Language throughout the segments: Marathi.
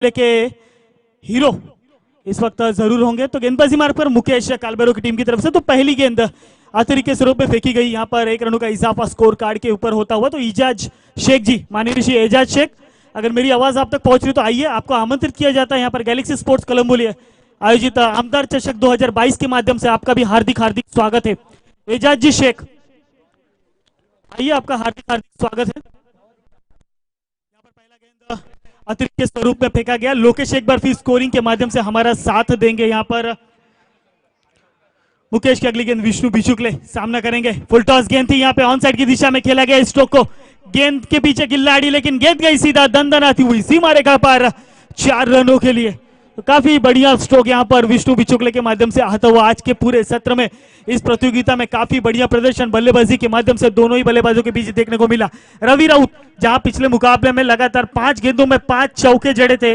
के हीरो इस वक्त जरूर होंगे। तो गेंदबाजी मार्ग पर मुकेश कालबेरो की टीम की तरफ से तो पहली गेंद अतिरिक्त के स्वरूप में फेंकी गई। यहाँ पर 1 रनों का इजाफा स्कोर कार्ड के ऊपर होता हुआ। तो एजाज शेख जी, माननीय श्री एजाज शेख, अगर मेरी आवाज आप तक पहुंच रही तो आइए, आपको आमंत्रित किया जाता है यहाँ पर गैलेक्सी स्पोर्ट्स कोलंबो आयोजित आमदार चषक 2022 के माध्यम से आपका भी हार्दिक हार्दिक स्वागत है। एजाज जी शेख, आइए, आपका हार्दिक हार्दिक स्वागत है। यहाँ पर पहला गेंद अतिरिक्त के स्वरूप में फेंका गया। लोकेश एक बार फिर स्कोरिंग के माध्यम से हमारा साथ देंगे। यहाँ पर मुकेश की अगली गेंद विष्णु बिचुकले सामना करेंगे। फुल टॉस गेंद थी, यहाँ पे ऑन साइड की दिशा में खेला गया स्ट्रोक को। गेंद के पीछे गिल्लाड़ी, लेकिन गेंद गई सीधा दंदनाती हुई सीमा रेखा पर 4 रनों के लिए। तो काफी बढ़िया स्ट्रोक यहाँ पर विष्णु बिचुकले के माध्यम से आता हुआ। आज के पूरे सत्र में इस प्रतियोगिता में काफी बढ़िया प्रदर्शन बल्लेबाजी के माध्यम से दोनों ही बल्लेबाजों के बीच देखने को मिला। रवि राउत, जहां पिछले मुकाबले में लगातार 5 गेंदों में 5 चौके जड़े थे,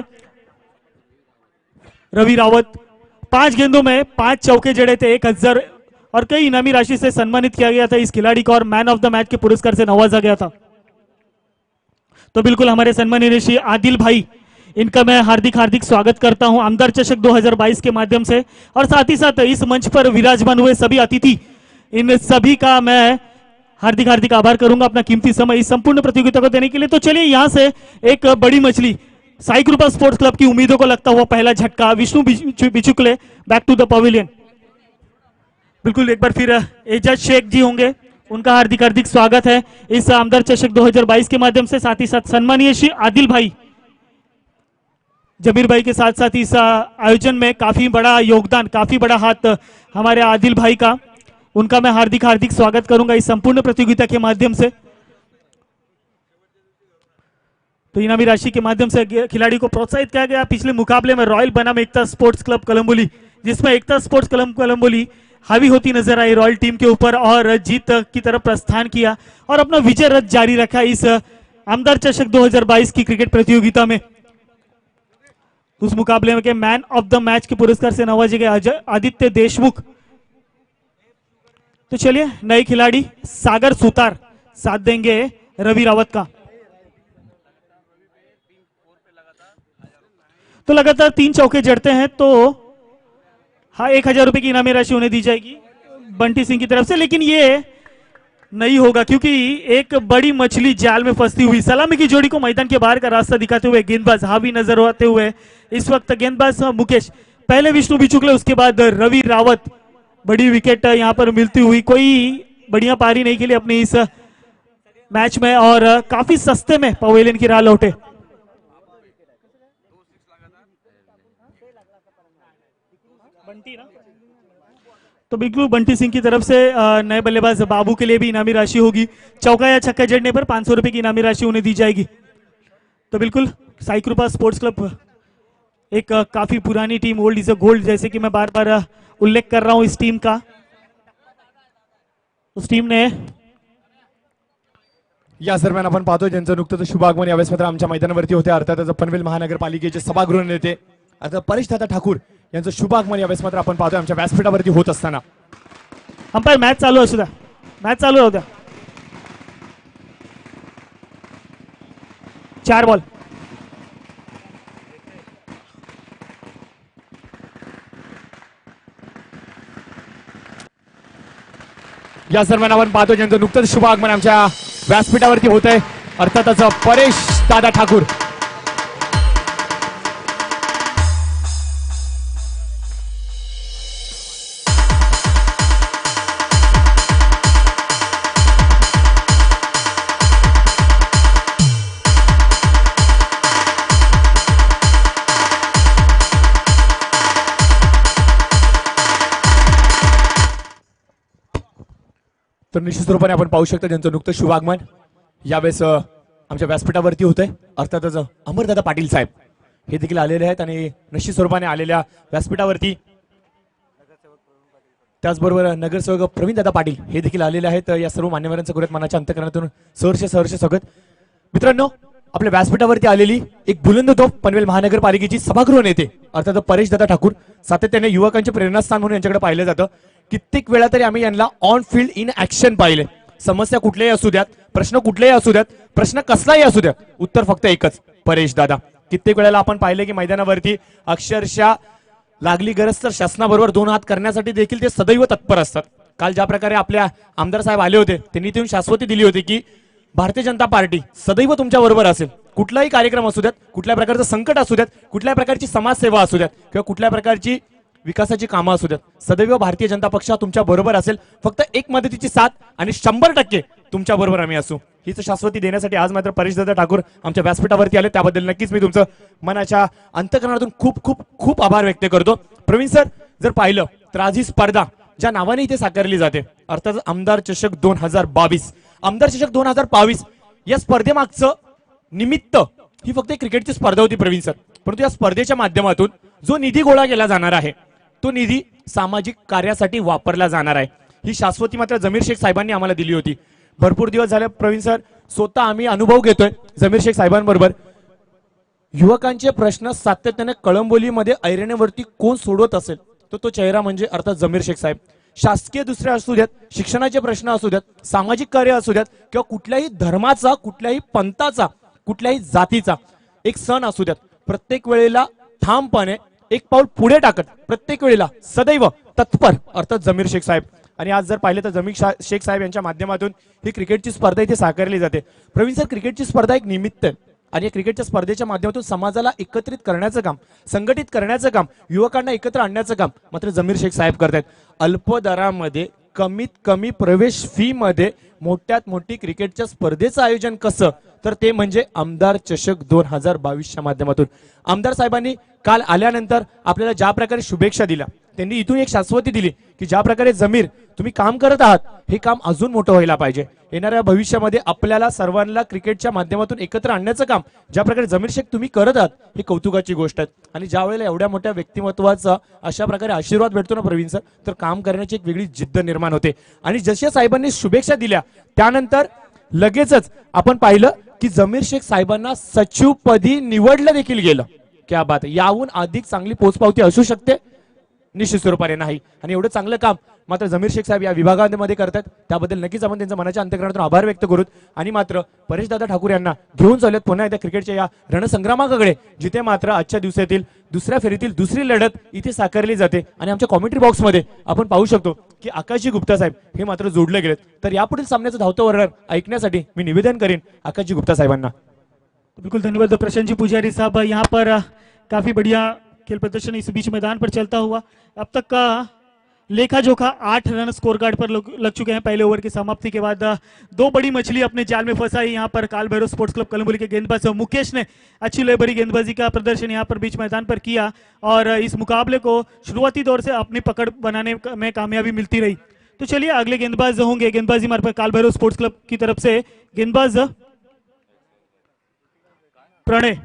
रवि रावत 5 गेंदों में 5 चौके जड़े थे। 1000 और कई इनामी राशि से सम्मानित किया गया था इस खिलाड़ी को और मैन ऑफ द मैच के पुरस्कार से नवाजा गया था। तो बिल्कुल हमारे सम्मानीय श्री आदिल भाई, इनका मैं हार्दिक हार्दिक स्वागत करता हूं आमदार चषक 2022 के माध्यम से। और साथ ही साथ इस मंच पर विराजमान हुए सभी अतिथि, इन सभी का मैं हार्दिक हार्दिक आभार करूंगा अपना कीमती समय इस संपूर्ण प्रतियोगिता को देने के लिए। तो चलिए, यहां से एक बड़ी मछली साई कृपा स्पोर्ट्स क्लब की उम्मीदों को लगता हुआ पहला झटका। Vishnu Bichukale back to the pavilion. बिल्कुल एक बार फिर एजाज शेख जी होंगे, उनका हार्दिक हार्दिक स्वागत है इस आमदार चषक 2022 के माध्यम से। साथ ही साथ सम्मानीय श्री आदिल भाई, जमीर भाई के साथ साथ इस आयोजन में काफी बड़ा योगदान, काफी बड़ा हाथ हमारे आदिल भाई का, उनका मैं हार्दिक हार्दिक स्वागत करूंगा इस संपूर्ण प्रतियोगिता के माध्यम से। तो इनामी राशि के माध्यम से खिलाड़ी को प्रोत्साहित किया गया। पिछले मुकाबले में रॉयल बनाम एकता स्पोर्ट्स क्लब कोलंबोली, जिसमें एकता स्पोर्ट्स क्लब कोलंबोली हावी होती नजर आई रॉयल टीम के ऊपर और जीत की तरफ प्रस्थान किया और अपना विजय रथ जारी रखा इस आमदार चषक 2022 की क्रिकेट प्रतियोगिता में। उस मुकाबले में के मैन ऑफ द मैच के पुरस्कार से नवाजे गए आदित्य देशमुख। तो चलिए, नए खिलाड़ी सागर सुतार साथ देंगे रवि रावत का। तो लगातार 3 चौके जड़ते हैं तो हाँ, 1000 रुपए की इनामी राशि उन्हें दी जाएगी बंटी सिंह की तरफ से। लेकिन ये नहीं होगा क्योंकि एक बड़ी मछली जाल में फंसती हुई सलामी की जोड़ी को मैदान के बाहर का रास्ता दिखाते हुए गेंदबाज हावी नजर आते हुए इस वक्त गेंदबाज मुकेश, पहले विष्णु बिचुकले, उसके बाद रवि रावत। बड़ी विकेट यहां पर मिलती हुई, कोई बढ़िया पारी नहीं खेली अपनी इस मैच में और काफी सस्ते में पवेलियन की राह लौटे। बंटी ना, तो बिल्कुल बंटी सिंह की तरफ से नए बल्लेबाज बाबू के लिए भी इनामी राशि होगी। चौका या छक्का जड़ने पर 500 रुपए की इनामी राशि उन्हें दी जाएगी। तो बिल्कुल साई कृपा स्पोर्ट्स क्लब एक काफी पुरानी team, old is a gold, जैसे कि मैं बार बार उल्लेख कर रहा हूं इस टीम का। उस टीम ने या दरम्यान आपण पाहतोय ज्यांचं नुकतंच शुभागमन यावेळेस मात्र आमच्या मैदानावरती होते, अर्थातच पनवेल महानगरपालिकेचे सभागृह नेते अर्थात परेश दादा ठाकूर यांचं शुभागमन यावेळेस मात्र आपण पाहतोय आमच्या व्यासपीठावरती होत असताना। अंपायर मॅच चालू असू द्या, मॅच चालू राहू द्या। 4 बॉल। या दरम्यान आपण पाहतोय ज्यांचं नुकतंच शुभागमन आमच्या व्यासपीठावरती होत आहे, अर्थातच परेश दादा ठाकूर। तर निश्चित रूपाने आपण पाहू शकता ज्यांचं नुकतं शुभागमन यावेळेस आमच्या व्यासपीठावरती होतंय, अर्थातच अमरदादा पाटील साहेब हे देखील आलेले आहेत आणि निश्चित स्वरूपाने आलेल्या व्यासपीठावरती त्याचबरोबर नगरसेवक प्रवीणदादा पाटील हे देखील आलेले आहेत। या सर्व मान्यवरांचं करूयात मनाच्या अंतःकरणातून सहर्ष स्वागत। मित्रांनो, आपल्या व्यासपीठावरती आलेली एक बुलंद तोफ पनवेल महानगरपालिकेची सभागृह नेते अर्थात परेश दादा ठाकूर, सातत्याने युवकांचे प्रेरणास्थान म्हणून यांच्याकडे पाहिलं जातं। कित्येक वेळा तरी आम्ही यांना ऑन फील्ड इन ऍक्शन पाहिले। समस्या कुठल्याही असू द्यात, प्रश्न कुठलेही असू द्यात, प्रश्न कसलाही असू द्या, उत्तर फक्त एकच, परेश दादा। कित्येक वेळेला आपण पाहिलं की मैदानावरती अक्षरशः लागली गरज तर शासनाबरोबर दोन हात करण्यासाठी देखील ते सदैव तत्पर असतात. काल ज्या प्रकारे आपल्या आमदार साहेब आले होते त्यांनी तिथून शाश्वती दिली होती की भारतीय जनता पार्टी सदैव तुमच्या बरोबर असेल. कुठलाही कार्यक्रम असू द्यात, कुठल्या प्रकारचं संकट असू द्यात, कुठल्या प्रकारची समाजसेवा असू द्यात किंवा कुठल्या प्रकारची विकासाची कामं असू द्यात, सदैव भारतीय जनता पक्ष तुमच्या बरोबर असेल. फक्त एक मदतीची साथ आणि 100% तुमच्या बरोबर आम्ही असू हीच शाश्वती देण्यासाठी आज मात्र परेशदादा ठाकूर आमच्या व्यासपीठावरती आले. त्याबद्दल नक्कीच मी तुमचं मनाच्या अंतःकरणातून खूप खूप खूप आभार व्यक्त करतो. प्रवीण सर, जर पाहिलं तर आज ही स्पर्धा ज्या नावाने इथे साकारली जाते अर्थात आमदार चषक 2022, आमदार चषक 2022 या स्पर्धेमागचं निमित्त ही फक्त एक क्रिकेटची स्पर्धा होती प्रवीण सर. परंतु या स्पर्धेच्या माध्यमातून जो निधी गोळा केला जाणार आहे तो निधी सामाजिक कार्यासाठी वापरला जाणार आहे. ही शाश्वती मात्र जमीर शेख साहेबांनी आम्हाला दिली होती. भरपूर दिवस झाले प्रवीण सर, स्वतः आम्ही अनुभव घेतोय जमीर शेख साहेबांबरोबर. युवकांचे प्रश्न सातत्याने कळंबोलीमध्ये ऐरणीवरती कोण सोडवत असेल तर तो चेहरा म्हणजे अर्थात जमीर शेख साहेब. शासकीय दुसरे असू द्यात, शिक्षणाचे प्रश्न असू द्यात, सामाजिक कार्य असू द्यात किंवा कुठल्याही धर्माचा, कुठल्याही पंथाचा, कुठल्याही जातीचा एक सण असू द्यात, प्रत्येक वेळेला ठामपणे एक पाऊल पुढे टाकत प्रत्येक वेळेला सदैव तत्पर अर्थात जमीर शेख साहेब. आणि आज जर पाहिलं तर जमीर शेख साहेब यांच्या माध्यमातून ही क्रिकेटची स्पर्धा इथे साकारली जाते. प्रवीण सर, क्रिकेटची स्पर्धा एक निमित्त आहे आणि या क्रिकेटच्या स्पर्धेच्या माध्यमातून समाजाला एकत्रित करण्याचं काम, संघटित करण्याचं काम, युवकांना एकत्र आणण्याचं काम मात्र जमीर शेख साहेब करतायत. अल्प दरामध्ये कमीत कमी प्रवेश फी मध्ये मोठ्यात मोठी क्रिकेटच्या स्पर्धेचं आयोजन कसं तर ते म्हणजे आमदार चषक 2022च्या माध्यमातून. आमदार साहेबांनी काल आल्यानंतर आपल्याला ज्या प्रकारे शुभेच्छा दिल्या त्यांनी इथून एक शाश्वती दिली की ज्या प्रकारे जमीर तुम्ही काम करत आहात हे काम अजून मोठं व्हायला पाहिजे. येणाऱ्या भविष्यामध्ये आपल्याला सर्वांना क्रिकेटच्या माध्यमातून एकत्र आणण्याचं काम ज्या प्रकारे जमीर शेख तुम्ही करत आहात ही कौतुकाची गोष्ट आहे. आणि ज्या वेळेला एवढ्या मोठ्या व्यक्तिमत्वाचा अशा प्रकारे आशीर्वाद भेटतो ना प्रवीण सर, तर काम करण्याची एक वेगळी जिद्द निर्माण होते. आणि जशा साहेबांनी शुभेच्छा दिल्या त्यानंतर लगेचच आपण पाहिलं की जमीर शेख साहेबांना सचिवपदी निवडलं देखील गेलं. क्या बात, याहून अधिक चांगली पोचपावती असू शकते? निश्चित स्वरूपाने नाही. आणि एवढं चांगलं काम मात्र जमीर शेख साहेब या विभागामध्ये करतात त्याबद्दल नक्कीच आपण त्यांच्या मनाच्या अंतःकरणातून आभार व्यक्त करूत. आणि मात्र परेशदादा ठाकूर यांना घेऊन चालत पुन्हा एकदा क्रिकेटच्या या रणसंग्रामाकडे, जिथे मात्र आजच्या दिवसातील दुसऱ्या फेरीतील दुसरी लढत इथे साकारली जाते. आणि आमच्या कॉमेंट्री बॉक्समध्ये आपण पाहू शकतो की आकाशजी गुप्ता साहेब हे मात्र जोडले गेलेत. तर यापुढील सामन्याचं धावतं वर्णन ऐकण्यासाठी मी निवेदन करीन आकाशजी गुप्ता साहेबांना. बिल्कुल धन्यवाद प्रशांत जी पुजारी साहब. यहाँ पर काफी बढ़िया खेल प्रदर्शन इस बीच मैदान पर चलता हुआ अब तक का लेखा जोखा 8 रन स्कोर कार्ड पर लग चुके हैं. पहले ओवर की समाप्ति के बाद 2 बड़ी मछली अपने जाल में फंसाई. यहाँ पर काल भैरव स्पोर्ट्स क्लब कलंबोली के गेंदबाज मुकेश ने अच्छी लयबरी गेंदबाजी का प्रदर्शन यहाँ पर बीच मैदान पर किया और इस मुकाबले को शुरुआती दौर से अपनी पकड़ बनाने में कामयाबी मिलती रही. तो चलिए अगले गेंदबाज होंगे गेंदबाजी मार्ग पर काल भैरव स्पोर्ट्स क्लब की तरफ से गेंदबाज प्रणय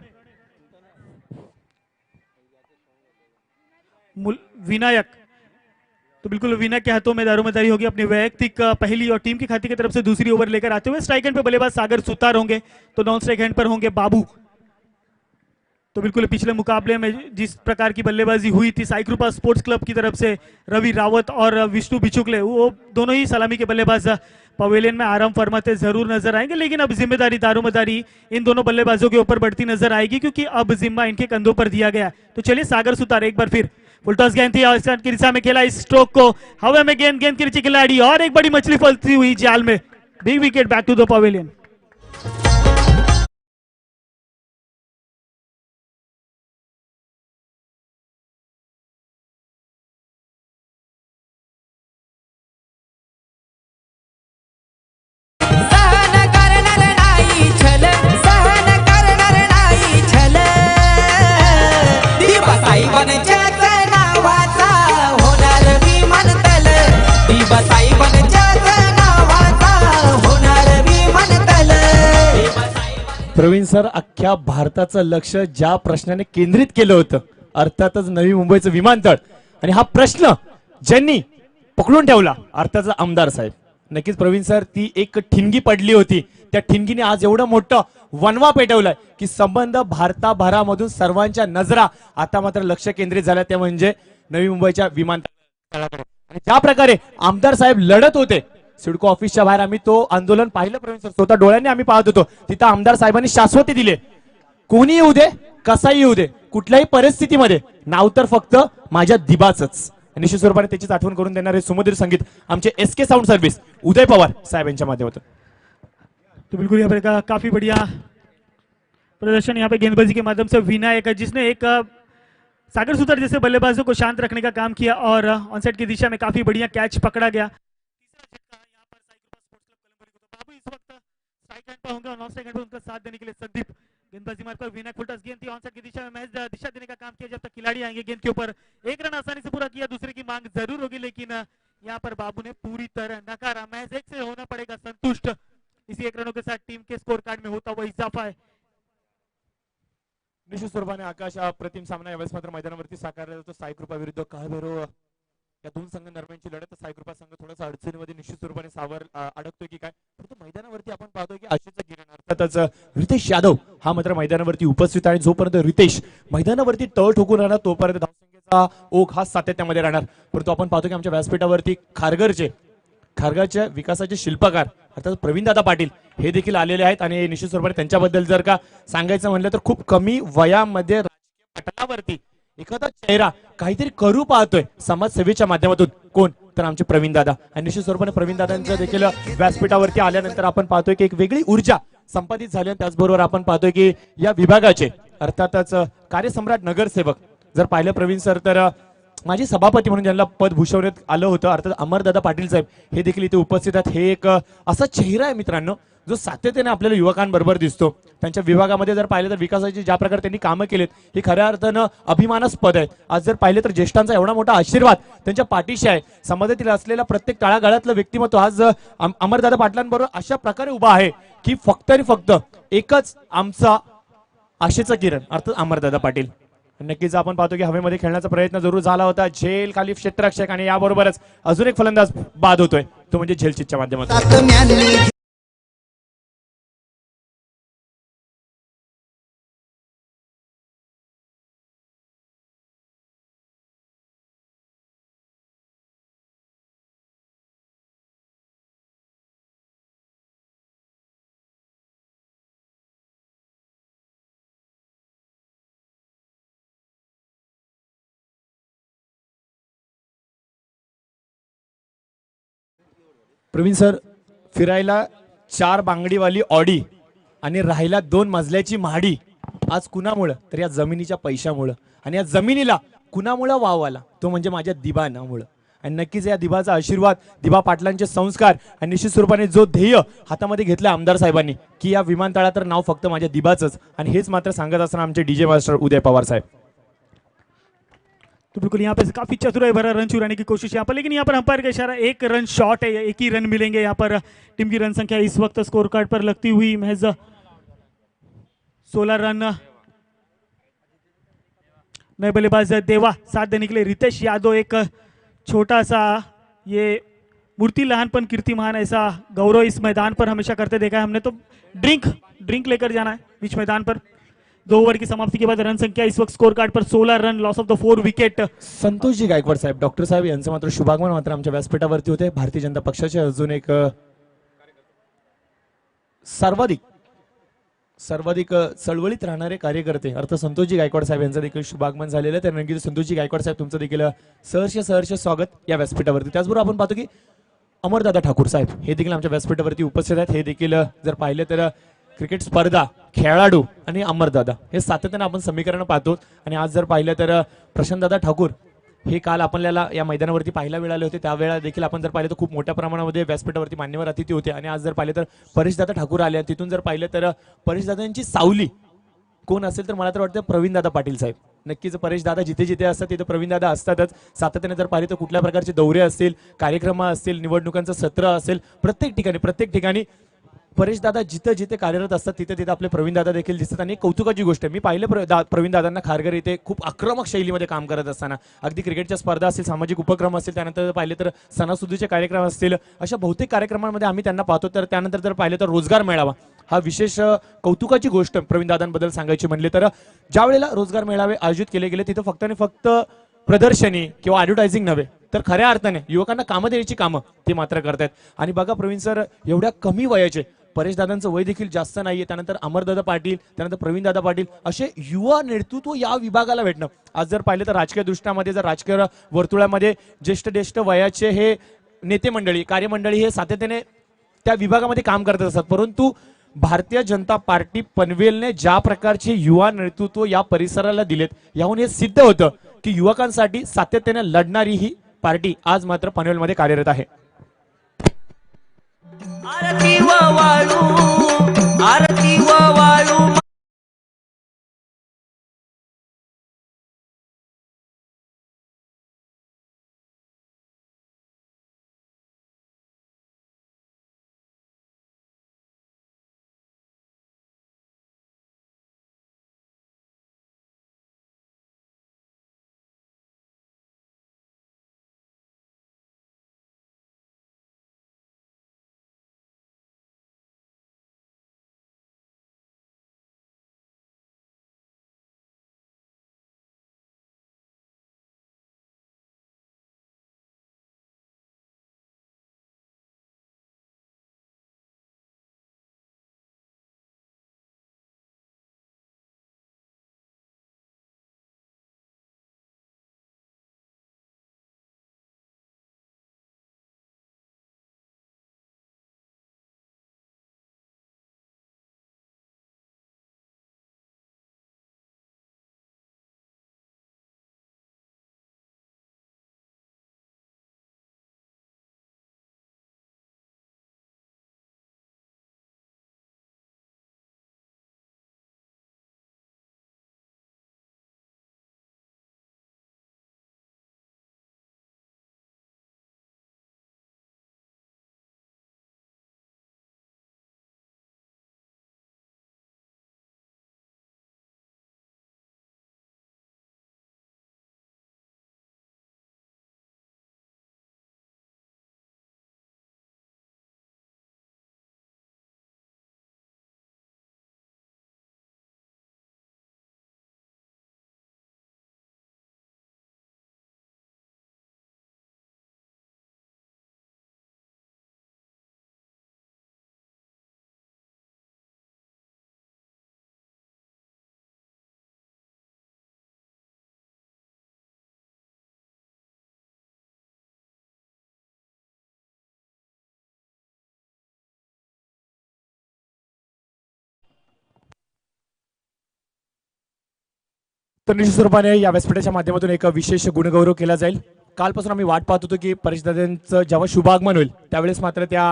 विनायक. तो बिल्कुल विनायक के हाथों में दारोमदारी होगी अपनी वैयक्तिक पहली और टीम की खाती की तरफ से दूसरी ओवर लेकर आते हुए. स्ट्राइक हैंड पे बल्लेबाज सागर सुतार होंगे तो नॉन स्ट्राइक हैंड पर होंगे बाबू. तो बिल्कुल पिछले मुकाबले में जिस प्रकार की बल्लेबाजी हुई थी साई कृपा स्पोर्ट्स क्लब की तरफ से रवि रावत और विष्णु बिचुकले, वो दोनों ही सलामी के बल्लेबाज पवेलियन में आराम फरमाते जरूर नजर आएंगे. लेकिन अब जिम्मेदारी दारोमदारी इन दोनों बल्लेबाजों के ऊपर बढ़ती नजर आएगी क्योंकि अब जिम्मा इनके कंधों पर दिया गया. तो चलिए सागर सुतार एक बार फिर फुलटॉस गेंद थी की दिशा में खेला इस स्ट्रोक को हवा में गेंद के नीचे खिलाड़ी और एक बड़ी मछली फंसी हुई जाल में. Big wicket back to the pavilion. Praveen sir, अख्ख्या भारताचं लक्ष ज्या प्रश्नाने केंद्रित केलं होतं अर्थातच नवी मुंबईचं विमानतळ, आणि हा प्रश्न ज्यांनी पकडून ठेवला अर्थातच आमदार साहेब. नक्कीच प्रवीण सर, ती एक ठिणगी पडली होती, त्या ठिणगीने आज एवढं मोठं वनवा पेटवलाय की संबंध भारताभरामधून सर्वांच्या नजरा आता मात्र लक्ष केंद्रित झाल्या ते म्हणजे नवी मुंबईच्या विमानतळाकडे. आणि ज्या प्रकारे आमदार साहेब लढत होते सिडको ऑफिसच्या बाहेर, आम्ही तो आंदोलन पाहिलं प्रवीण सर, स्वतः डोळ्यांनी आम्ही पाहत होतो. तिथं आमदार साहेबांनी शाश्वती दिली कोणी येऊ दे, कसाही येऊ दे, कुठल्याही परिस्थितीमध्ये नाव तर फक्त माझ्या दिबाचंच. निश्चित स्वरूपाने त्याचीच आठवण करून देणारे सुमधुर संगीत आमचे SK साऊंड सर्व्हिस उदय पवार साहेब यांच्या माध्यमातून. तो बिल्कुल यहाँ पे काफी बढ़िया प्रदर्शन यहाँ पे गेंदबाजी के माध्यम से विनायक जिसने एक सागर सुतार जैसे बल्लेबाजों को शांत रखने का काम किया और ऑनसाइड की दिशा में काफी बढ़िया कैच पकड़ा गया. बाबू इस वक्त स्ट्राइक हैंड पर होंगे और नॉन स्ट्राइक हैंड पर उनका साथ देने के लिए संदीप गेंदबाजी मार्ग पर विनायक फुलटॉस गेंद थी ऑनसाइड की दिशा में महज दिशा देने का काम किया. जब तक खिलाड़ी आएंगे गेंद के ऊपर एक रन आसानी से पूरा किया, दूसरे की मांग जरूर होगी लेकिन यहाँ पर बाबू ने पूरी तरह नकारा. महज एक से होना पड़ेगा संतुष्ट. इसी एक रनों के साथ टीम के स्कोर कार्ड में होता हुआ इजाफा है. निश्चित स्वरूपाने आकाश अप्रतिम सामना यावेळेस मात्र मैदानावरती साकारला जातो. साई कृपा विरुद्ध काळभैरव या दोन संघांदरम्यानची लढत. साई कृपा संघ थोडासा अडचणीमध्ये निश्चित स्वरूपाने सावर अडकतोय की काय, परंतु मैदानावरती आपण पाहतोय की आशिषचा किरण अर्थातच रितेश यादव हा मात्र मैदानावरती उपस्थित आहे. जोपर्यंत रितेश मैदानावरती तळ ठोकून राहणार तोपर्यंत धावसंख्येचा ओघ हा सातत्यामध्ये राहणार. परंतु आपण पाहतो की आमच्या व्यासपीठावरती खारघरच्या विकासाचे शिल्पकार अर्थात प्रवीणदादा पाटील हे देखील आलेले आहेत आणि निश्चित स्वरूपाने त्यांच्याबद्दल जर का सांगायचं म्हणलं तर खूप कमी वयामध्ये राजकीय पटलावरती एखादा चेहरा काहीतरी करू पाहतोय समाजसेवेच्या माध्यमातून. कोण तर आमचे प्रवीणदादा. आणि निश्चित स्वरूपाने प्रवीणदादांचं देखील व्यासपीठावरती आल्यानंतर आपण पाहतोय की एक वेगळी ऊर्जा संपादित झाली. त्याचबरोबर आपण पाहतोय की या विभागाचे अर्थातच कार्यसम्राट नगरसेवक जर पाहिलं प्रवीण सर तर माझे सभापती म्हणून ज्यांना पद भूषवण्यात आलं होतं अर्थात अमरदादा पाटील साहेब हे देखील इथे उपस्थित आहेत. हे एक असा चेहरा आहे मित्रांनो जो सातत्याने आपल्याला युवकांबरोबर दिसतो. त्यांच्या विभागामध्ये जर पाहिलं तर विकासाची ज्या प्रकारे त्यांनी कामं केलेत हे खऱ्या अर्थानं अभिमानास्पद आहे. आज जर पाहिलं तर ज्येष्ठांचा एवढा मोठा आशीर्वाद त्यांच्या पाठीशी आहे. समाजातील असलेला प्रत्येक तळागाळातलं व्यक्तिमत्व आज अमरदादा पाटलांबरोबर अशा प्रकारे उभा आहे की फक्त आणि फक्त एकच आमचा आशेचा किरण अर्थात अमरदादा पाटील. नक्कीच आपण पाहतो की हवेमध्ये खेळण्याचा प्रयत्न जरूर झाला होता. झेल खाली क्षेत्ररक्षक आणि याबरोबरच अजून एक फलंदाज बाद होतोय तो म्हणजे झेलचितच्या माध्यमातून. प्रवीण सर फिरायला 4 बांगडीवाली ऑडी आणि राहायला 2 मजल्याची महाडी. आज कुणामुळं तर या जमिनीच्या पैशामुळं. आणि या जमिनीला कुणामुळं वाव आला तो म्हणजे माझ्या दिबानामुळं. आणि नक्कीच या दिबाचा आशीर्वाद, दिबा पाटलांचे संस्कार आणि निश्चित स्वरूपाने जो ध्येय हातामध्ये घेतलं आमदार साहेबांनी की या विमानतळात तर नाव फक्त माझ्या दिबाचंच. आणि हेच मात्र सांगत असताना आमचे DJ मास्टर उदय पवार साहेब. तो बिल्कुल यहाँ पे काफी चतुराई भरा रन चुराने की कोशिश यहाँ पर, लेकिन यहाँ पर अंपायर का इशारा एक रन शॉट है, एक ही रन मिलेंगे. यहाँ पर टीम की रन संख्या इस वक्त स्कोर कार्ड पर लगती हुई महज 16 रन. नए बल्लेबाज देवा साथ देने के लिए रितेश यादव. एक छोटा सा ये मूर्ति लहानपन कीर्तिमान ऐसा गौरव इस मैदान पर हमेशा करते देखा है हमने. तो ड्रिंक लेकर जाना है बीच मैदान पर. 2 ओवर की समाप्ति के बाद रन संख्या इस वक्त स्कोर कार्ड पर 16 run. Loss of the 4 wicket. Santoshji Gaikwad साहेब डॉक्टर साहेब यांचं मात्र शुभागमन मात्र आमच्या व्यासपीठावरती होते. भारतीय जनता पक्षाचे अजून एक सर्वाधिक चळवळीत राहणारे कार्यकर्ते अर्थात संतोषजी गायकवाड साहेब यांचं देखील शुभागमन झालेलं आहे. तर नक्कीच संतोषजी गायकवाड साहेब तुमचं देखील सहर्ष स्वागत या व्यासपीठावरती. त्याचबरोबर आपण पाहतो की अमरदादा ठाकूर साहेब हे देखील आमच्या व्यासपीठावरती उपस्थित आहेत. हे देखील जर पाहिलं तर क्रिकेट स्पर्धा, खेळाडू आणि अमरदादा हे सातत्याने आपण समीकरण पाहतो. आणि आज जर पाहिलं तर प्रशांतदादा ठाकूर हे काल आपल्याला या मैदानावरती पाहायला मिळाले होते. त्यावेळेला देखील आपण जर पाहिलं तर खूप मोठ्या प्रमाणामध्ये व्यासपीठावरती मान्यवर अतिथी होते. आणि आज जर पाहिलं तर परेशदादा ठाकूर आले. तिथून जर पाहिलं तर परेशदादांची सावली कोण असेल तर मला तर वाटतं प्रवीणदादा पाटील साहेब. नक्कीच परेशदादा जिथे जिथे असतात तिथे प्रवीणदादा असतातच. सातत्याने जर पाहिलं तर कुठल्या प्रकारचे दौरे असतील, कार्यक्रम असतील, निवडणुकांचं सत्र असेल, प्रत्येक ठिकाणी परेशदादा जिथे जिथे कार्यरत असतात तिथे तिथे आपले प्रवीणदादा देखील दिसतात. आणि कौतुकाची गोष्ट आहे, मी पाहिलं प्रवीणदादांना खारघर इथे खूप आक्रमक शैलीमध्ये काम करत असताना अगदी क्रिकेटच्या स्पर्धा असतील, सामाजिक उपक्रम असतील, त्यानंतर पाहिलं तर सणासुदीचे कार्यक्रम असतील, अशा बहुतेक कार्यक्रमांमध्ये आम्ही त्यांना पाहतो. तर त्यानंतर जर पाहिलं तर रोजगार मेळावा हा विशेष कौतुकाची गोष्ट प्रवीणदादांबद्दल सांगायची म्हणले तर ज्या वेळेला रोजगार मेळावे आयोजित केले गेले तिथं फक्त आणि फक्त प्रदर्शनी किंवा ॲडव्हर्टायझिंग नव्हे तर खऱ्या अर्थाने युवकांना कामं द्यायची कामं ते मात्र करतायत. आणि बघा प्रवीण सर एवढ्या कमी वयाचे परेशदादांचं वय देखील जास्त नाहीये, त्यानंतर अमरदादा पाटील, त्यानंतर प्रवीणदादा पाटील असे युवा नेतृत्व या विभागाला भेटणं. आज जर पाहिलं तर राजकीय दृष्ट्यामध्ये जर राजकीय वर्तुळामध्ये ज्येष्ठ वयाचे हे नेते मंडळी, कार्यमंडळी हे सातत्याने त्या विभागामध्ये काम करत असतात, परंतु भारतीय जनता पार्टी पनवेलने ज्या प्रकारचे युवा नेतृत्व या परिसराला दिलेत, याहून हे सिद्ध होतं की युवकांसाठी सातत्याने लढणारी ही पार्टी आज मात्र पनवेलमध्ये कार्यरत आहे. आरती व वाळू, आरती व वाळू. तर निश्चित स्वरूपाने या व्यासपीठाच्या माध्यमातून एक विशेष गुणगौरव केला जाईल. कालपासून आम्ही वाट पाहत होतो की परेशदादांचं जेव्हा शुभागमन होईल त्यावेळेस मात्र त्या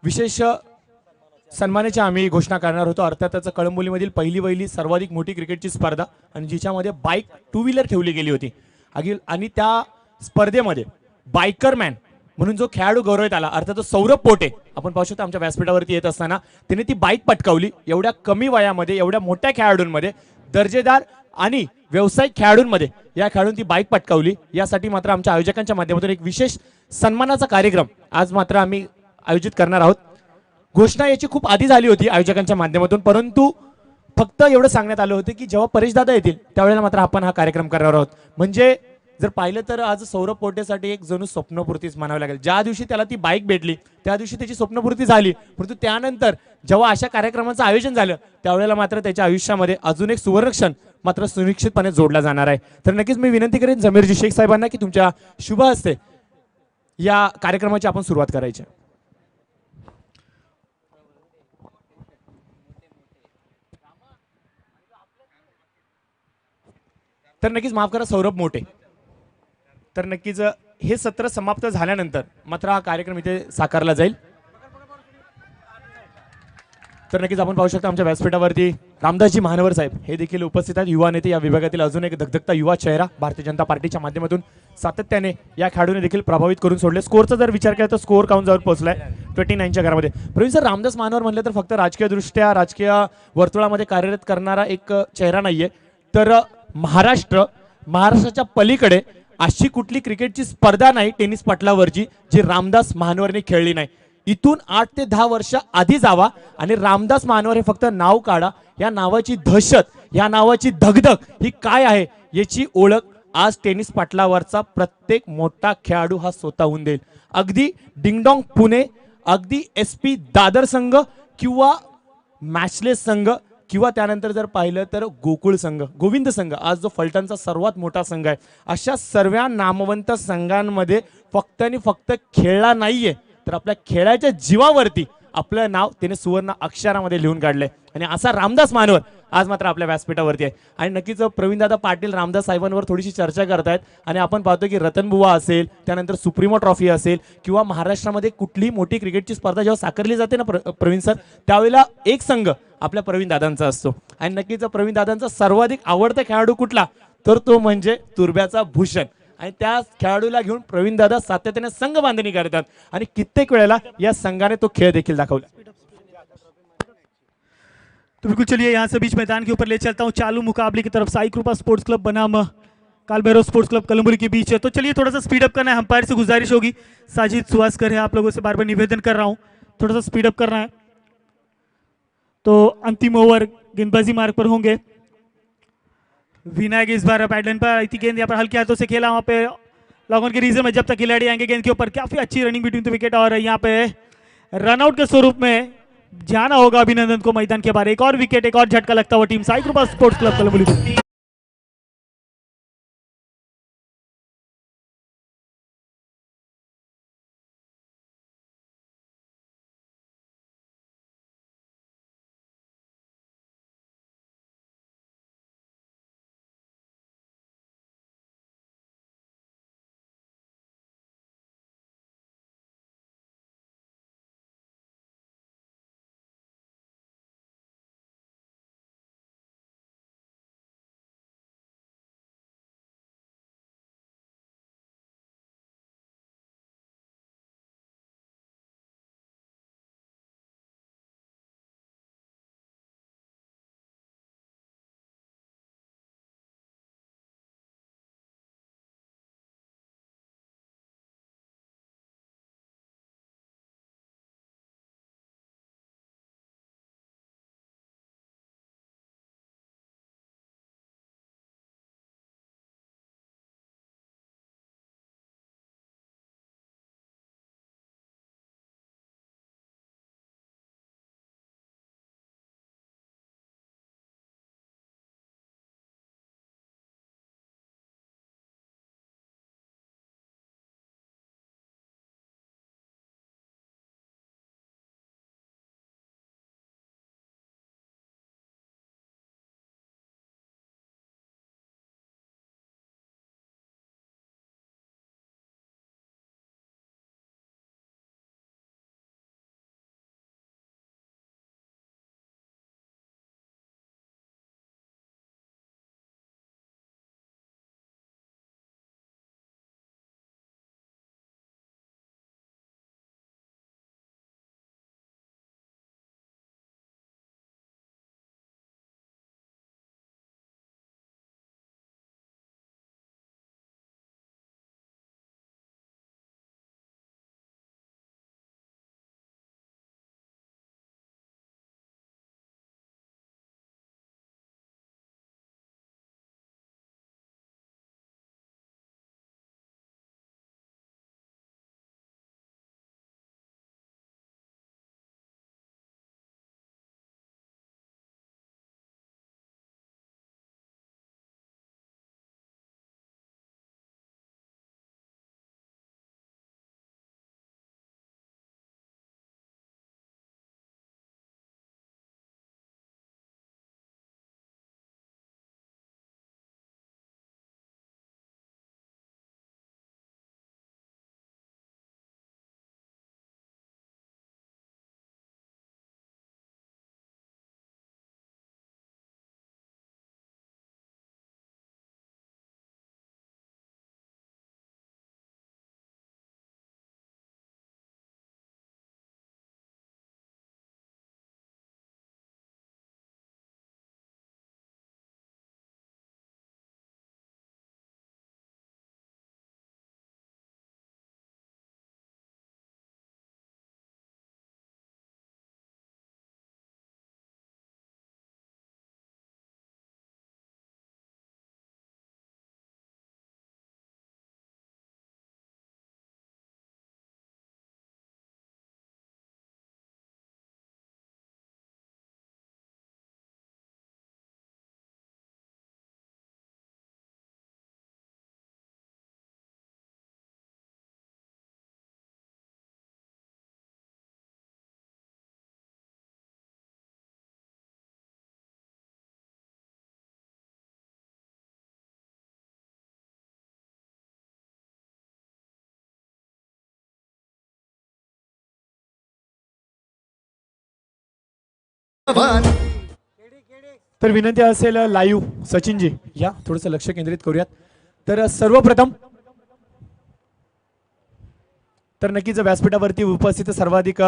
विशेष सन्मानाची आम्ही घोषणा करणार होतो. अर्थातच कळंबोलीमधील पहिली वहिली सर्वाधिक मोठी क्रिकेटची स्पर्धा आणि जिच्यामध्ये बाईक टू व्हीलर ठेवली गेली होती आणि त्या स्पर्धेमध्ये बायकरमॅन म्हणून जो खेळाडू गौरवित आला अर्थात सौरभ पोटे आपण पाहू शकतो आमच्या व्यासपीठावरती येत असताना त्याने ती बाईक पटकावली. एवढ्या कमी वयामध्ये एवढ्या मोठ्या खेळाडूंमध्ये दर्जेदार आणि व्यावसायिक खेळाडूंमध्ये या खेळाडूंनी ती बाईक पटकावली. यासाठी मात्र आमच्या आयोजकांच्या माध्यमातून एक विशेष सन्मानाचा कार्यक्रम आज मात्र आम्ही आयोजित करणार आहोत. घोषणा याची खूप आधी झाली होती आयोजकांच्या माध्यमातून, परंतु फक्त एवढं सांगण्यात आलं होतं की जेव्हा परेशदादा येतील त्यावेळेला मात्र आपण हा कार्यक्रम करणार आहोत. म्हणजे जर पाहिलं तर आज सौरभ पोटेसाठी एक जणू स्वप्नपूर्तीच म्हणावी लागेल. ज्या दिवशी त्याला ती बाईक भेटली त्या दिवशी त्याची स्वप्नपूर्ती झाली, परंतु त्यानंतर जेव्हा अशा कार्यक्रमाचं आयोजन झालं त्यावेळेला मात्र त्याच्या आयुष्यामध्ये अजून एक सुवर्णक्षण मात्र सुनिश्चितपणे जोडला जाणार आहे. तर नक्कीच मी विनंती करेन जमीरजी शेख साहेबांना की तुमच्या शुभ हस्ते या कार्यक्रमाची आपण सुरुवात करायची. तर नक्कीच माफ करा सौरभ मोटे. तर नक्कीच हे सत्र समाप्त झाल्यानंतर मात्र हा कार्यक्रम इथे साकारला जाईल. तर नक्कीच आपण पाहू शकता आमच्या व्यासपीठावरती रामदासजी महानवर साहेब हे देखील उपस्थित आहेत. युवा नेते या विभागातील अजून एक धगधगता युवा चेहरा भारतीय जनता पार्टीच्या माध्यमातून सातत्याने या खेळाडूने देखील प्रभावित करून सोडले. स्कोरचा जर विचार केला तर स्कोर काउंट जाऊन पोहोचलाय 29च्या घरामध्ये. प्रवीण सर, रामदास महानवर म्हणलं तर फक्त राजकीय दृष्ट्या राजकीय वर्तुळामध्ये कार्यरत करणारा एक चेहरा नाहीये, तर महाराष्ट्राच्या पलीकडे अशी कुठली क्रिकेटची स्पर्धा नाही टेनिस पटलावरची जी रामदास महानवरने खेळली नाही. इथून 8 ते 10 वर्ष आधी जावा आणि रामदास महानवर हे फक्त नाव काढा. या नावाची दहशत, या नावाची धगधग ही काय आहे याची ओळख आज टेनिस पटलावरचा प्रत्येक मोठा खेळाडू हा स्वतःहून देईल. अगदी डिंगडॉंग पुणे, अगदी SP दादर संघ किंवा मॅचलेस संघ किंवा त्यानंतर जर पाहिलं तर गोकुळ संघ, गोविंद संघ, आज जो फलटणचा सर्वात मोठा संघ आहे, अशा सर्व नामवंत संघांमध्ये फक्त आणि फक्त खेळला नाहीये तर आपल्या खेळाच्या जीवावरती आपलं नाव त्याने सुवर्ण अक्षरामध्ये लिहून काढलंय. आणि असा रामदास मानवर आज मात्र आपल्या व्यासपीठावरती आहे. आणि नक्कीच प्रवीणदादा पाटील रामदास साहेबांवर थोडीशी चर्चा करतायत आणि आपण पाहतो की रतनबुवा असेल, त्यानंतर सुप्रीमो ट्रॉफी असेल किंवा महाराष्ट्रामध्ये कुठलीही मोठी क्रिकेटची स्पर्धा जेव्हा साकारली जाते ना प्रवीण सर, त्यावेळेला एक संघ आपल्या प्रवीणदादांचा असतो. आणि नक्कीच प्रवीणदादांचा सर्वाधिक आवडता खेळाडू कुठला तर तो म्हणजे तुर्ब्याचा भूषण. आणि त्या खेळाडूला घेऊन प्रवीणदादा सातत्याने संघ बांधणी करतात आणि कित्येक वेळेला या संघाने तो खेळ देखील दाखवला. तो बिल्कुल चलिए यहाँ से बीच मैदान के ऊपर ले चलता हूँ चालू मुकाबले की तरफ साई कृपा स्पोर्ट्स क्लब बनाम कालभैरव स्पोर्ट्स क्लब कलमपुरी के बीच है. तो चलिए थोड़ा सा स्पीड अप करना है, अंपायर से गुजारिश होगी. साजिद सुहासकर है, आप लोगों से बार बार निवेदन कर रहा हूँ थोड़ा सा स्पीड अप करना है. तो अंतिम ओवर गेंदबाजी मार्ग पर होंगे. विनायक इस बार पैडलाइन पर आई थी गेंद, यहाँ पर हल्के हाथों से खेला, वहाँ पे लॉग ऑन के रीजन में जब तक खिलाड़ी आएंगे गेंद के ऊपर काफी अच्छी रनिंग बिटवीन द विकेट और यहाँ पे रनआउट के स्वरूप में जाना होगा अभिनंदन को मैदान के बाहर. एक और विकेट, एक और झटका लगता हुआ टीम साई कृपा स्पोर्ट्स क्लब कलमपुरी को. तर विनंती असेल लाईव्ह सचिनजी या थोडंसं लक्ष केंद्रित करूयात. तर सर्वप्रथम तर नक्कीच व्यासपीठावरती उपस्थित सर्वाधिक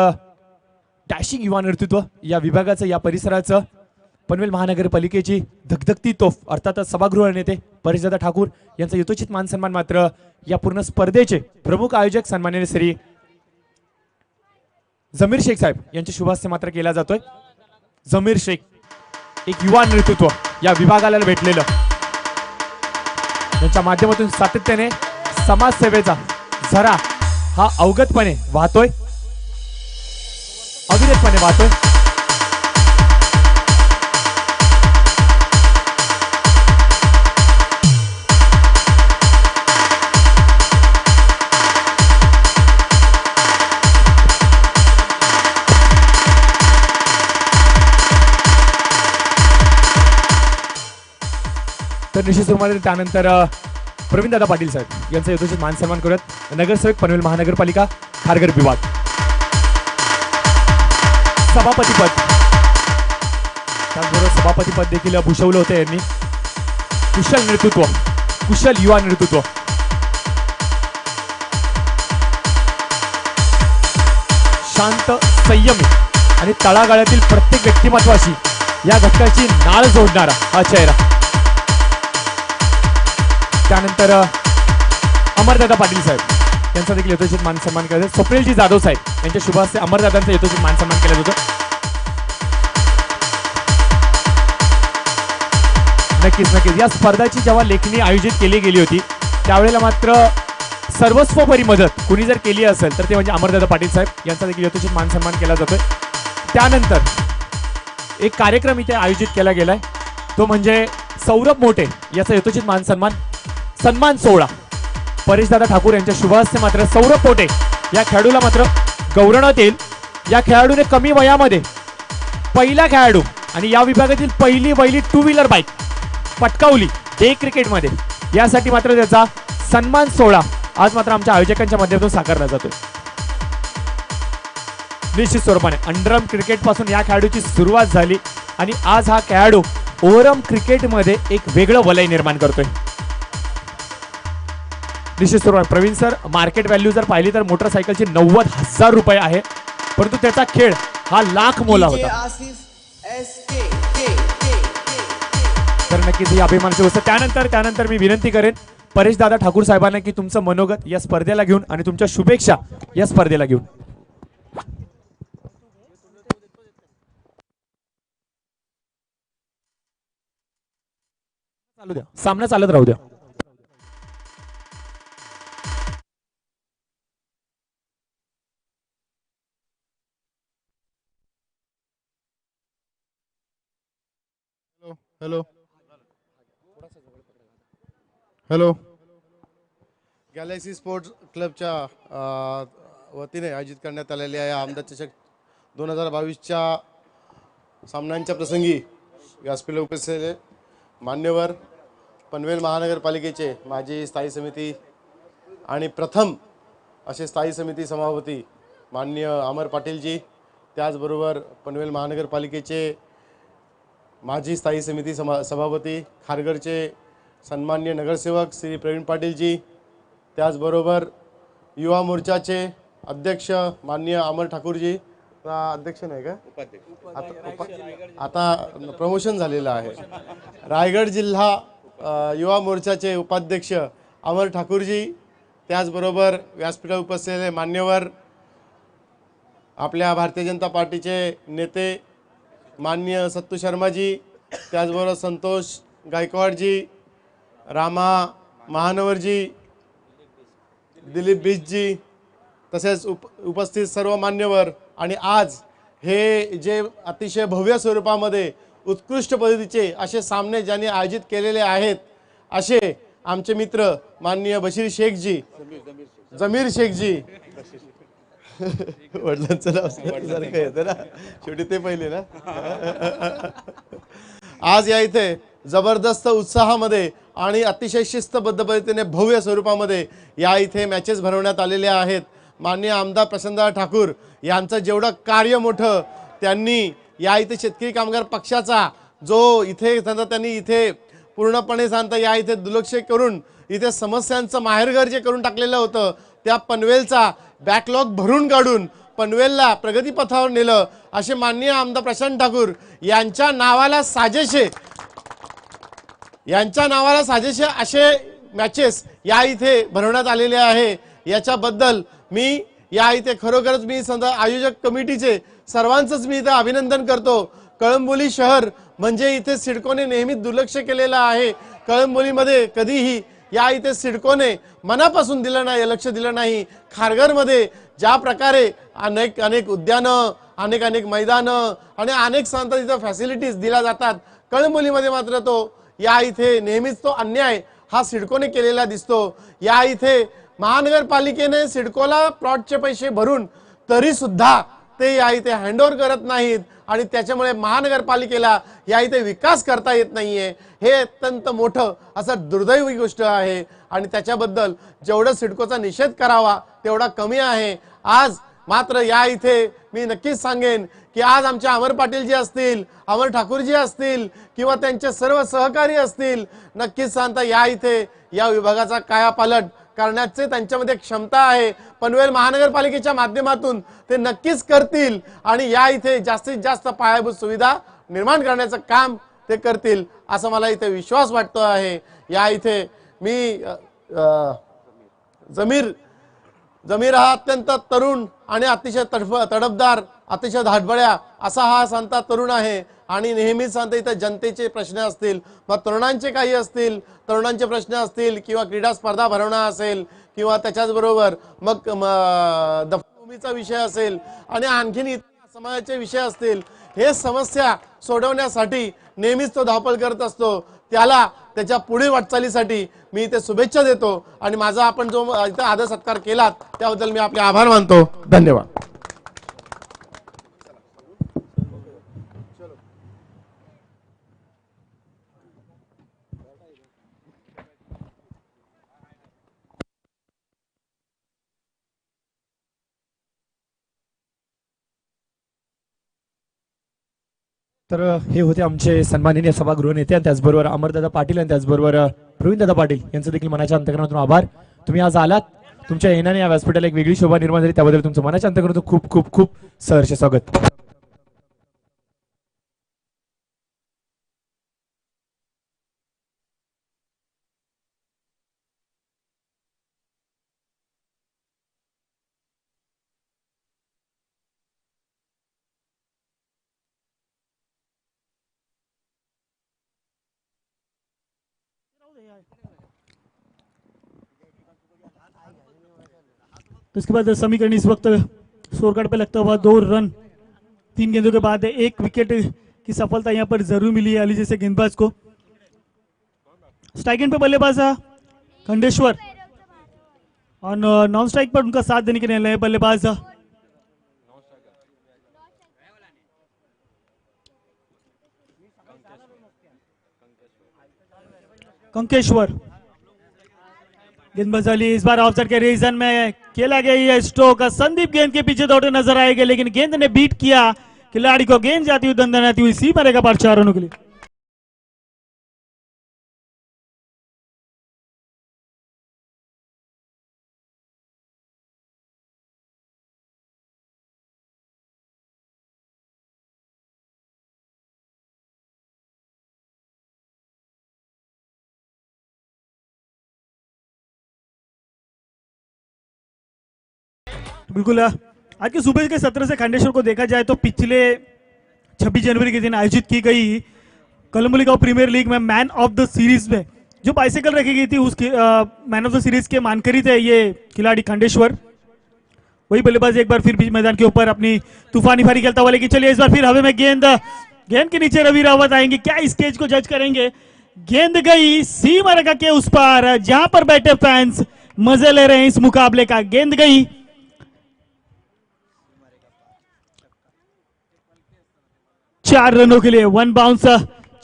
डॅशिंग युवा नेतृत्व या विभागाचं या परिसराचं पनवेल महानगरपालिकेची धगधगती तोफ अर्थातच सभागृह नेते परेशदादा ठाकूर यांचा यथोचित मान सन्मान मात्र या पूर्ण स्पर्धेचे प्रमुख आयोजक सन्माननीय श्री जमीर शेख साहेब यांच्या शुभ हस्ते मात्र केला जातोय. जमीर शेख एक युवा नेतृत्व या विभागाला भेटलेलं यांच्या माध्यमातून सातत्याने समाजसेवेचा झरा हा अवगतपणे वाहतोय, अविरतपणे वाहतोय. तर निश्चित स्वरूपाने त्यानंतर प्रवीणदादा पाटील साहेब यांचा यथोचित मान सन्मान करत नगरसेवक पनवेल महानगरपालिका खारघर विभाग. सभापतीपद त्याचबरोबर सभापतीपद देखील भूषवलं होतं यांनी. कुशल नेतृत्व, कुशल युवा नेतृत्व. शांत, संयमी आणि तळागाळातील प्रत्येक व्यक्तिमत्वाशी या घटकाची नाळ जोडणारा हा चेहरा. त्यानंतर अमरदादा पाटील साहेब यांचा देखील यथोचित मान सन्मान केला जातो. स्वप्नीलजी जाधव साहेब यांच्या शुभ हस्ते अमरदादांचा यथोचित मान सन्मान केला जातो. नक्कीच या स्पर्धाची जेव्हा लेखणी आयोजित केली गेली होती त्यावेळेला मात्र सर्वस्वोपरी मदत कुणी जर केली असेल तर ते म्हणजे अमरदादा पाटील साहेब यांचा देखील यथोचित मान सन्मान केला जातोय. त्यानंतर एक कार्यक्रम इथे आयोजित केला गेलाय तो म्हणजे सौरभ मोठे याचा यथोचित मान सन्मान सोहळा. परेशदादा ठाकूर यांच्या शुभ हस्ते मात्र सौरभ पोटे या खेळाडूला मात्र गौरवण्यात येईल. या खेळाडूने कमी वयामध्ये पहिला खेळाडू आणि या विभागातील पहिली टू व्हीलर बाईक पटकावली डे क्रिकेटमध्ये. यासाठी मात्र त्याचा सन्मान सोहळा आज मात्र आमच्या आयोजकांच्या माध्यमातून साकारला जातोय. निश्चित स्वरूपाने अंडरआर्म क्रिकेट पासून या खेळाडूची सुरुवात झाली आणि आज हा खेळाडू ओव्हरआर्म क्रिकेटमध्ये एक वेगळं वलय निर्माण करतोय. निश्चित स्वरूपाने प्रवीण सर मार्केट व्हॅल्यू जर पाहिली तर मोटरसायकलची 90,000 रुपये आहे, परंतु त्याचा खेळ हा लाख मोला होता. तर नक्कीच ही अभिमानाची गोष्ट. त्यानंतर मी विनंती करेन परेशदादा ठाकूर साहेबांना की तुमचं मनोगत या स्पर्धेला घेऊन आणि तुमच्या शुभेच्छा या स्पर्धेला घेऊन. चालू द्या, सामना चालत राहू द्या. हॅलो हॅलो गॅलेक्सी स्पोर्ट्स क्लबच्या वतीने आयोजित करण्यात आलेल्या या आमदार चषक 2022च्या सामन्यांच्या प्रसंगी व्यासपीठावर उपस्थित मान्यवर पनवेल महानगरपालिकेचे माजी स्थायी समिती आणि प्रथम असे स्थायी समिती सभापती माननीय अमर पाटीलजी, त्याचबरोबर पनवेल महानगरपालिकेचे माजी स्थायी समिती सभापती खारघरचे सन्माननीय नगरसेवक श्री प्रवीण पाटीलजी, त्याचबरोबर युवा मोर्चाचे अध्यक्ष माननीय अमर ठाकूरजी. अध्यक्ष नाही का, आता प्रमोशन झालेलं आहे. रायगड जिल्हा युवा मोर्चाचे उपाध्यक्ष अमर ठाकूरजी, त्याचबरोबर व्यासपीठावर उपस्थित मान्यवर आपल्या भारतीय जनता पार्टीचे नेते माननीय सत्तू शर्माजी, त्याचबरोबर संतोष गायकवाडजी, रामा महानवरजी, दिलीप बिजजी, तसेच उपस्थित सर्व मान्यवर. आणि आज हे जे अतिशय भव्य स्वरूपामध्ये उत्कृष्ट पद्धतीचे असे सामने ज्यांनी आयोजित केलेले आहेत असे आमचे मित्र माननीय बशीर शेखजी, जमीर शेखजी, वडिलांचं नाव सारखं येतं ना शेवटी ते पहिले ना. आज या इथे जबरदस्त उत्साहामध्ये आणि अतिशय शिस्तबद्ध पद्धतीने भव्य स्वरूपामध्ये या इथे मॅचेस भरवण्यात आलेल्या आहेत. माननीय आमदार प्रशांतदादा ठाकूर यांचं जेवढं कार्य मोठं त्यांनी या इथे शेतकरी कामगार पक्षाचा जो इथे त्यांनी इथे पूर्णपणे सांगता या इथे दुर्लक्ष करून इथे समस्यांचं माहेरघर जे करून टाकलेलं होतं त्या पनवेलचा बॅकलॉग भरून काढून पनवेलला प्रगतीपथावर नेलं असे माननीय आमदार प्रशांत ठाकूर यांच्या नावाला साजेसे असे मॅचेस या इथे भरवण्यात आलेले आहे। याच्याबद्दल मी या इथे खरोखरच मी आयोजक कमिटीचे सर्वांचंच मी इथे अभिनंदन करतो। कळंबोली शहर म्हणजे इथे सिडकोने नेहमी दुर्लक्ष केलेलं आहे। कळंबोलीमध्ये कधीही या इथे सिडकोने मनापासून दिलं नाही, लक्ष दिलं नाही। खारघरमध्ये ज्या प्रकारे अनेक उद्यानं, अनेक मैदानं आणि अनेक सांगतात इथं फॅसिलिटीज दिल्या जातात, कळंबोलीमध्ये मात्र तो या इथे नेहमीच तो अन्याय हा सिडकोने केलेला दिसतो। या इथे महानगरपालिकेने सिडकोला प्लॉटचे पैसे भरून तरी सुद्धा ते या इथे हँडओव्हर करत नाहीत आणि त्याच्यामुळे महानगरपालिकेला या इथे विकास करता येत नाहीये। हे अत्यंत मोठं असं दुर्दैवी गोष्ट आहे आणि त्याच्याबद्दल जेवढं सिडकोचा निषेध करावा तेवढा कमी आहे। आज मात्र या इथे मी नक्कीच सांगेन की आज आमचे अमर पाटील जी असतील, अमर ठाकूर जी असतील किंवा त्यांचे सर्व सहकारी असतील, नक्कीच सांगता या इथे या विभागाचा कायापालट करण्याचे त्यांच्यामध्ये क्षमता आहे। पनवेल महानगरपालिकेच्या माध्यमातून ते नक्कीच करतील आणि या इथे जास्तीत जास्त पायाभूत सुविधा निर्माण करण्याचं काम ते करतील असं मला इथे विश्वास वाटतो आहे। या इथे मी जमीर हा अत्यंत तरुण आणि अतिशय तडफदार, अतिशय धाडबड्या असा हा संता तरुण आहे आणि नेहमीच सांगता इथे जनतेचे प्रश्न असतील, मग तरुणांचे काही असतील, तरुणांचे प्रश्न असतील किंवा क्रीडा स्पर्धा भरवणं असेल किंवा त्याच्याच बरोबर मग दफनभूमीचा विषय असेल आणि आणखीन समाजाचे विषय असतील, हे समस्या सोडवण्यासाठी नेहमीच तो धावपळ करत असतो। त्याला त्याच्या पुढील वाटचालीसाठी मी इथे शुभेच्छा देतो आणि माझा आपण जो इथे आदर सत्कार केलात त्याबद्दल मी आपले आभार मानतो। धन्यवाद। तर हे होते आमचे सन्माननीय सभागृह नेते आणि त्याचबरोबर अमरदादा पाटील आणि त्याचबरोबर प्रवीणदादा पाटील यांचं देखील मनाच्या अंतकरणातून आभार। तुम्ही आज आलात, तुमच्या येण्याने या व्यासपीठाला एक वेगळी शोभा निर्माण झाली, त्याबद्दल तुमचं मनाच्या अंतकरणातून खूप खूप खूप सहर्ष स्वागत। तो इसके बाद समीकरण इस वक्त स्कोर कार्ड पे लगता हुआ 2 रन 3 गेंदों के बाद 1 विकेट की सफलता यहां पर जरूर मिली है अली जैसे गेंदबाज को। स्ट्राइक एंड पे बल्लेबाज खंडेश्वर और नॉन स्ट्राइक पर उनका साथ देने के लिए बल्लेबाज कंकेश्वर। गेंदबाजी इस बार ऑफसाइड के रीजन में खेला गया ये स्ट्रोक। संदीप गेंद के पीछे दौड़े नजर आएंगे लेकिन गेंद ने बीट किया, खिलाड़ी को गेंद जाती हुई दंदनाती हुई सीमा रेखा पर 4 रनों के लिए। बिल्कुल आज के सुबह के सत्र से खंडेश्वर को देखा जाए तो पिछले 26 जनवरी के दिन आयोजित की गई कलम्बोली कप प्रीमियर लीग में मैन ऑफ द सीरीज में जो बाइसिकल रखी गई थी उसके मैन ऑफ द सीरीज के मानकरी थे ये खिलाड़ी खंडेश्वर। वही बल्लेबाज एक बार फिर बीच मैदान के ऊपर अपनी तूफानी फारी खेलता हुआ, लेकिन चलिए इस बार फिर हवा में गेंद के नीचे रवि रावत आएंगे, क्या इस कैच को जज करेंगे। गेंद गई सीमा रेखा के उस पार जहां पर बैठे फैंस मजे ले रहे हैं इस मुकाबले का। गेंद गई 4 रनों के लिए, 1 बाउंस,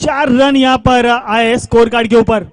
4 रन यहां पर आए स्कोर कार्ड के ऊपर।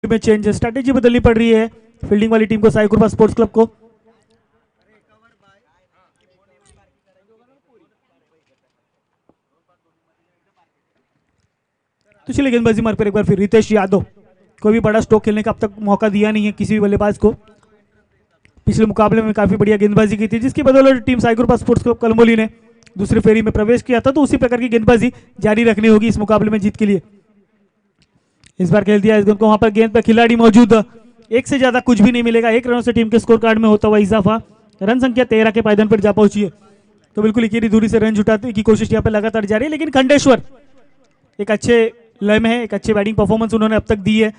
में चेंज स्ट्रैटेजी बदलनी पड़ रही है फील्डिंग वाली टीम को, साई कृपा स्पोर्ट्स क्लब को। तो चलिए गेंदबाजी मार्ग पर एक बार फिर रितेश यादव, कोई भी बड़ा स्ट्रोक खेलने का अब तक मौका दिया नहीं है किसी भी बल्लेबाज को। पिछले मुकाबले में काफी बढ़िया गेंदबाजी की थी जिसकी बदौलत टीम साई कृपा स्पोर्ट्स क्लब कलंबोली ने दूसरी फेरी में प्रवेश किया था, तो उसी प्रकार की गेंदबाजी जारी रखनी होगी इस मुकाबले में जीत के लिए। इस बार खेल दिया इस गेंद को, वहां पर गेंद पर खिलाड़ी मौजूद, एक से ज्यादा कुछ भी नहीं मिलेगा। 1 रनों से टीम के स्कोर कार्ड में होता हुआ इजाफा, रन संख्या 13 के पायदान पर जा पहुंची है। तो बिल्कुल इकेरी दूरी से रन जुटाने की कोशिश यहाँ पर लगातार जारी है, लेकिन खंडेश्वर एक अच्छे लय में है, एक अच्छे बैटिंग परफॉर्मेंस उन्होंने अब तक दी है।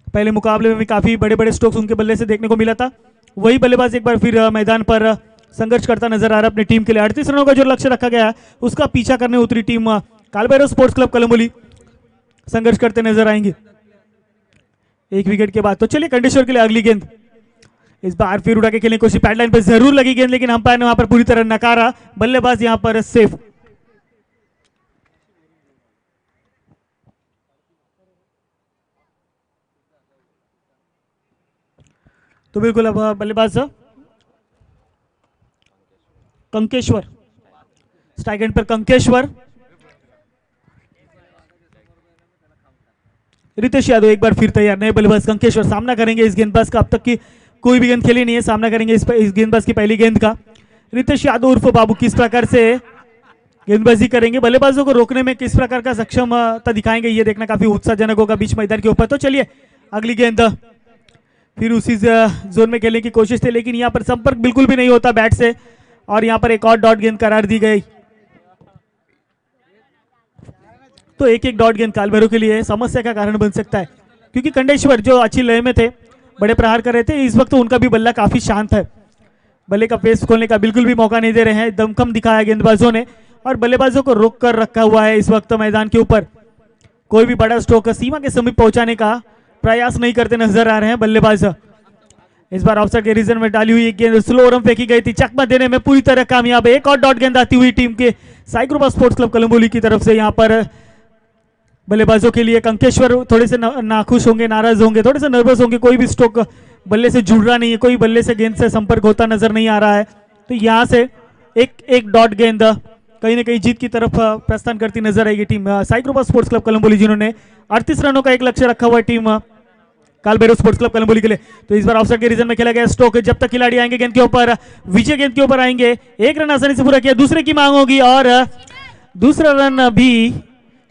पहले मुकाबले में भी काफी बड़े बड़े स्ट्रोक्स उनके बल्ले से देखने को मिला था। वही बल्लेबाज एक बार फिर मैदान पर संघर्ष करता नजर आ रहा है अपनी टीम के लिए। 38 रनों का जो लक्ष्य रखा गया है उसका पीछा करने उतरी team Kalbhairav sports club Kalamboli संघर्ष करते नजर आएंगे 1 विकेट के बाद। तो चलिए खंडेश्वर के लिए अगली गेंद, इस बार फिर उड़ा के खेलने की कोशिश, पैडलाइन पर जरूर लगी गेंद लेकिन अंपायर ने वहां पर पूरी तरह नकारा, बल्लेबाज यहां पर सेफ। तो बिल्कुल अब बल्लेबाज कंकेश्वर, स्ट्राइक एंड पर कंकेश्वर, रितेश यादव एक बार फिर तैयार, नए बल्लेबाज कंकेश्वर सामना करेंगे इस गेंदबाज का। अब तक की कोई भी गेंद खेली नहीं है, सामना करेंगे इस गेंदबाज की पहली गेंद का। रितेश यादव उर्फ बाबू किस प्रकार से गेंदबाजी करेंगे, बल्लेबाजों को रोकने में किस प्रकार का सक्षमता दिखाएंगे, ये देखना काफी उत्साहजनक होगा बीच मैदान के ऊपर। तो चलिए अगली गेंद, फिर उसी जोन में खेलने की कोशिश थी लेकिन यहां पर संपर्क बिल्कुल भी नहीं होता बैट से, और यहां पर एक और डॉट गेंद करार दी गई। तो एक डॉट गेंद कालभैरव के लिए समस्या का कारण बन सकता है, क्योंकि खंडेश्वर जो अच्छी लय में थे, बड़े प्रहार कर रहे थे, इस वक्त उनका भी बल्ला काफी शांत है, बल्ले का पेस खोलने का बिल्कुल भी मौका नहीं दे रहे हैं। दमखम दिखाया गेंदबाजों ने और बल्लेबाजों को रोक कर रखा हुआ है इस वक्त मैदान के ऊपर। कोई भी बड़ा स्ट्रोक सीमा के समीप पहुंचाने का प्रयास नहीं करते नजर आ रहे हैं बल्लेबाज। इस बार ऑफसाइड के रीजन में डाली हुई गेंद स्लो रन फेंकी गई थी, चकमा देने में पूरी तरह कामयाब है। एक और डॉट गेंद आती हुई टीम के साई कृपा स्पोर्ट्स क्लब कलंबोली की तरफ से। यहां पर बल्लेबाजों के लिए कंकेश्वर थोड़े से नाखुश होंगे, नाराज होंगे, थोड़े से नर्वस होंगे, कोई भी स्ट्रोक बल्ले से जुड़ रहा नहीं है, कोई बल्ले से गेंद से संपर्क होता नजर नहीं आ रहा है। तो यहां से एक डॉट गेंद कहीं ना कहीं जीत की तरफ प्रस्थान करती नजर आएगी टीम साई कृपा स्पोर्ट्स क्लब कलंबोली, जिन्होंने 38 रनों का एक लक्ष्य रखा हुआ है team Kalbhairav sports club Kalamboli के लिए। तो इस बार ऑफसाइड के रीजन में खेला गया स्ट्रोक, जब तक खिलाड़ी आएंगे गेंद के ऊपर, विजय गेंद के ऊपर आएंगे, 1 रन आसानी से पूरा किया, दूसरे की मांग होगी और दूसरा रन भी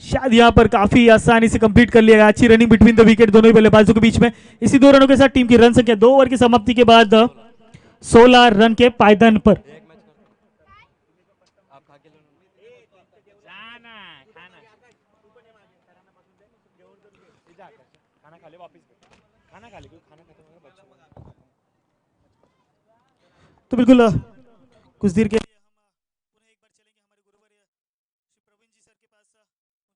शायद यहां पर काफी आसानी से कंप्लीट कर लिया गया। अच्छी रनिंग बिटवीन द विकेट दोनों ही बल्लेबाजों के बीच में। इसी 2 रनों के साथ टीम की रन संख्या 2 ओवर की समाप्ति के बाद 16 रन के पायदान पर। तो बिल्कुल कुछ देर के लिए हम पुनः एक बार चलेंगे हमारे गुरुवर्य श्री प्रवीण जी सर के पास,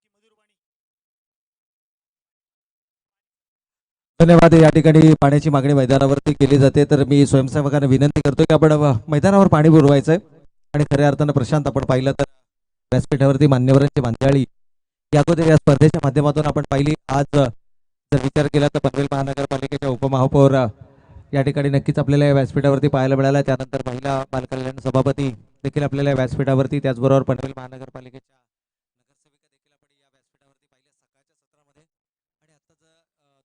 उनकी मधुर वाणी। धन्यवाद। या ठिकाणी पाण्याची मागणी मैदानावरती केली जाते, तर मी स्वयंसेवकांना विनंती करतो की आपण मैदानावर पाणी पुरवायचं आहे। आणि खऱ्या अर्थानं प्रशांत आपण पाहिलं तर व्यासपीठावरती मान्यवरांची मांदियाळी या अगोदर या स्पर्धेच्या माध्यमातून आपण पाहिली। आज जर विचार केला तर पनवेल महानगरपालिकेच्या उपमहापौर या ठिकाणी नक्कीच आपल्याला या व्यासपीठावरती पाहायला मिळाला। त्यानंतर महिला बालकल्याण सभापती देखील आपल्याला या व्यासपीठावरती, त्याचबरोबर पनवेल महानगरपालिकेच्या नगरसेविका देखील आपण या व्यासपीठावरती पाहिल्या सकाळच्या सत्रामध्ये। आणि आत्ताचं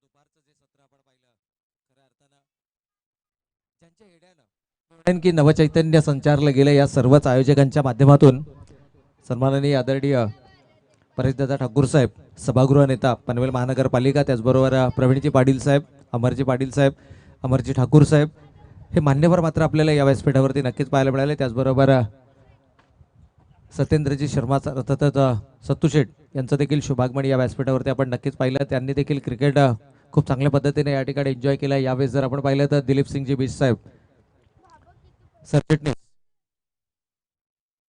दुपारचं जे सत्र आपण पाहिलं, खऱ्या अर्थानं ज्यांच्या येड्यानं की नवचैतन्य संचारलं गेलं, या सर्वच आयोजकांच्या माध्यमातून सन्माननीय आदरणीय परेशदादा ठाकूर साहेब, सभागृह नेता पनवेल महानगरपालिका, त्याचबरोबर प्रवीणजी पाटील साहेब, अमरजी पाटील साहेब, अमरजी ठाकूर साहेब, हे मान्यवर मात्र आपल्याला या व्यासपीठावरती नक्कीच पाहायला मिळाले। त्याचबरोबर सत्येंद्रजी शर्मा तसंच सत्तू शेठ यांचं देखील शुभागमन या व्यासपीठावरती आपण नक्कीच पाहिलं। त्यांनी देखील क्रिकेट खूप चांगल्या पद्धतीने या ठिकाणी एन्जॉय केला। यावेळेस जर आपण पाहिलं तर दिलीप सिंगजी बीस साहेब सरचिटणीस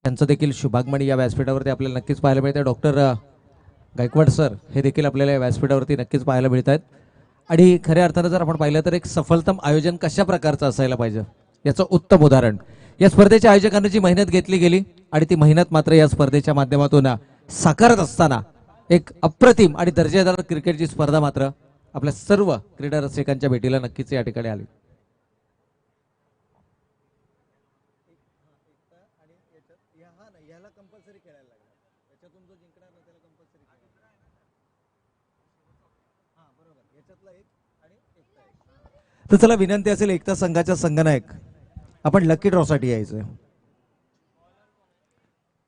यांचं देखील शुभागमन या व्यासपीठावरती आपल्याला नक्कीच पाहायला मिळते। डॉक्टर गायकवाड सर हे देखील आपल्याला या व्यासपीठावरती नक्कीच पाहायला मिळत आहेत। आणि खऱ्या अर्थानं जर आपण पाहिलं तर एक सफलतम आयोजन कशा प्रकारचं असायला पाहिजे याचं उत्तम उदाहरण या स्पर्धेच्या आयोजकांनी जी मेहनत घेतली गेली आणि ती मेहनत मात्र या स्पर्धेच्या माध्यमातून साकारत असताना एक अप्रतिम आणि दर्जेदार क्रिकेटची स्पर्धा मात्र आपल्या सर्व क्रीडा रसिकांच्या भेटीला नक्कीच या ठिकाणी आले. तर चला विनंती असेल एकता संघाच्या संघनायक आपण लकी ड्रॉ साठी यायचंय.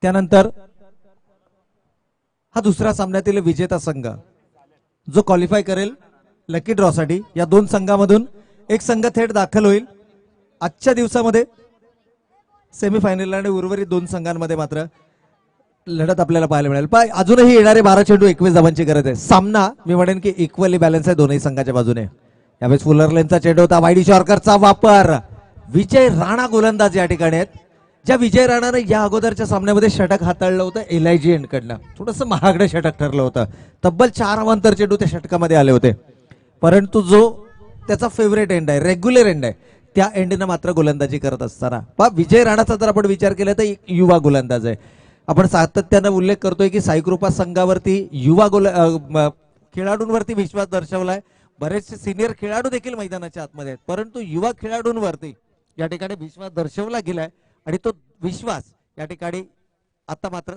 त्यानंतर हा दुसऱ्या सामन्यातील विजेता संघ जो क्वालिफाय करेल लकी ड्रॉ साठी, या दोन संघामधून एक संघ थेट दाखल होईल आजच्या दिवसामध्ये सेमीफायनल, आणि उर्वरित दोन संघांमध्ये मात्र लढत आपल्याला पाहायला मिळेल. पण अजूनही येणारे 12 चेंडू 21 धावांची गरज आहे. सामना मी म्हणेन की इक्वली बॅलन्स आहे दोन्ही संघाच्या बाजूने. यावेळेस फुलरलेनचा चेंडू होता, वाईडी शॉर्करचा वापर, विजय राणा गोलंदाज या ठिकाणी आहेत. ज्या विजय राणाने या अगोदरच्या सामन्यामध्ये षटक हाताळलं होतं LIG एंडकडनं, थोडंसं महागडं षटक ठरलं होतं. तब्बल 4 अवांतर चेंडू त्या षटकामध्ये आले होते, परंतु जो त्याचा फेवरेट एंड आहे, रेग्युलर एंड आहे, त्या एंडनं मात्र गोलंदाजी करत असताना विजय राणाचा जर आपण विचार केला तर एक युवा गोलंदाज आहे. आपण सातत्यानं उल्लेख करतोय की साईकृपा संघावरती युवा खेळाडूंवरती विश्वास दर्शवलाय. बरेचसे सिनियर खेळाडू देखील मैदानाच्या आतमध्ये आहेत, परंतु युवा खेळाडूंवरती या ठिकाणी विश्वास दर्शवला गेलाय आणि तो विश्वास या ठिकाणी आता मात्र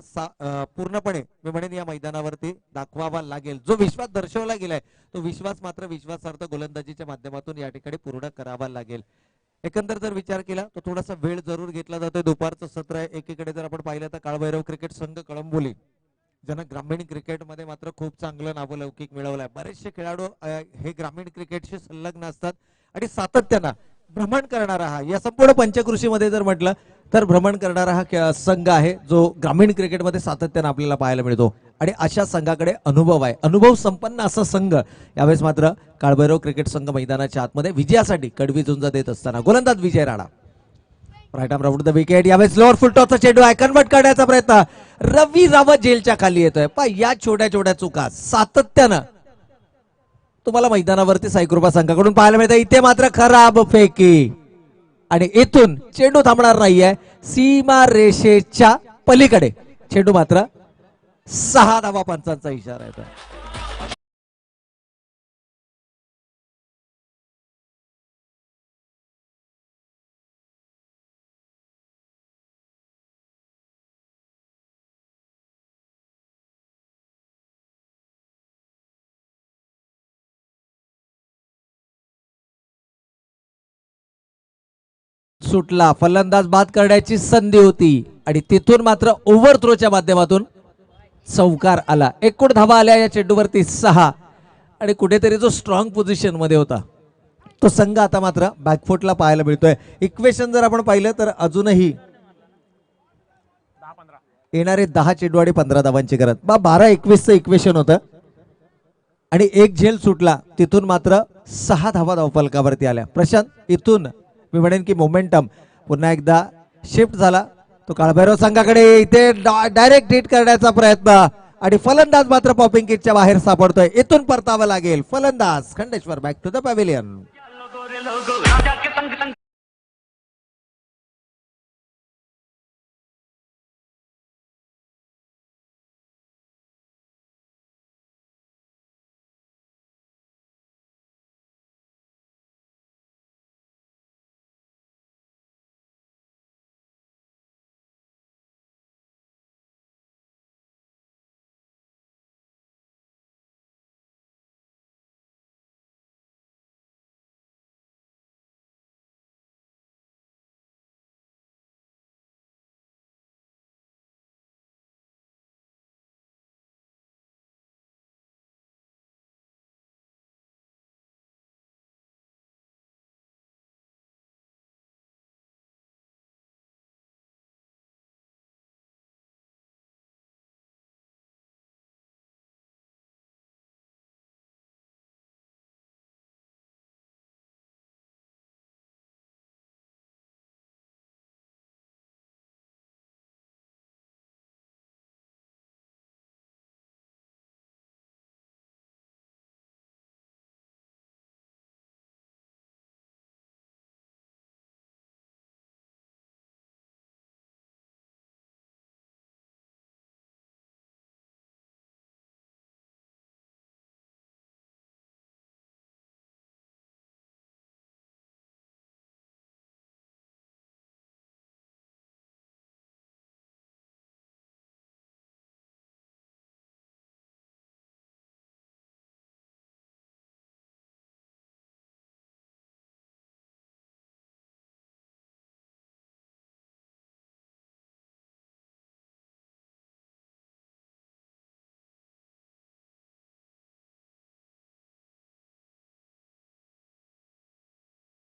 पूर्णपणे मी म्हणेन या मैदानावरती दाखवावा लागेल. जो विश्वास दर्शवला गेलाय तो विश्वास मात्र विश्वासार्थ गोलंदाजीच्या माध्यमातून या ठिकाणी पूर्ण करावा लागेल. एकंदर जर विचार केला तर थोडासा वेळ जरूर घेतला जातोय. दुपारचं सत्र आहे. एकीकडे जर आपण पाहिलं तर काळभैरव क्रिकेट संघ कळंबोली ज्यांना ग्रामीण क्रिकेटमध्ये मात्र खूप चांगलं नावलौकिक मिळवलंय. बरेचसे खेळाडू हे ग्रामीण क्रिकेटशी संलग्न असतात आणि सातत्यानं भ्रमण करणारा हा, या संपूर्ण पंचकृषीमध्ये जर म्हटलं तर भ्रमण करणारा हा संघ आहे जो ग्रामीण क्रिकेटमध्ये सातत्यानं आपल्याला पाहायला मिळतो. आणि अशा संघाकडे अनुभव आहे, अनुभव संपन्न असा संघ यावेळेस मात्र काळभैरव क्रिकेट संघ मैदानाच्या आतमध्ये विजयासाठी कडवी झुंज देत असताना गोलंदाज Vijay Rana, right arm round the wicket. यावेळेस लोअर फुल टॉसचा चेंडू आहे, कन्वर्ट करण्याचा प्रयत्न, रवी रावत जेलच्या खाली येतोय. या छोट्या छोट्या चुका सातत्यानं तुम्हाला मैदानावरती साईकृपा संघाकडून पाहायला मिळतं. इथे मात्र खराब फेकी आणि इथून चेंडू थांबणार नाहीये, सीमा रेषेच्या पलीकडे चेंडू मात्र 6 धावा पंचांचा इशारा येतो. सुटला, फलंदाज बाद करण्याची संधी होती आणि तिथून मात्र ओव्हर थ्रोच्या माध्यमातून चौकार आला. एकूण धावा आल्या या चेंडूवरती 6 आणि कुठेतरी जो स्ट्रॉंग पोझिशन मध्ये होता तो संघ आता मात्र बॅकफुटला पाहायला मिळतोय. इक्वेशन जर आपण पाहिलं तर अजूनही येणारे 10 चेंडू आणि 15 धावांची गरज. 12-21चं इक्वेशन होतं आणि एक झेल सुटला, तिथून मात्र 6 धावा धावफलकावरती आल्या. प्रशांत, इथून मी म्हणेन की मोमेंटम पुन्हा एकदा शिफ्ट झाला तो काळभैरव संघाकडे. इथे डायरेक्ट हिट करण्याचा प्रयत्न आणि फलंदाज मात्र पॉपिंग किटच्या बाहेर सापडतोय. इथून परतावं लागेल. फलंदाज Khandeshwar back to the pavilion.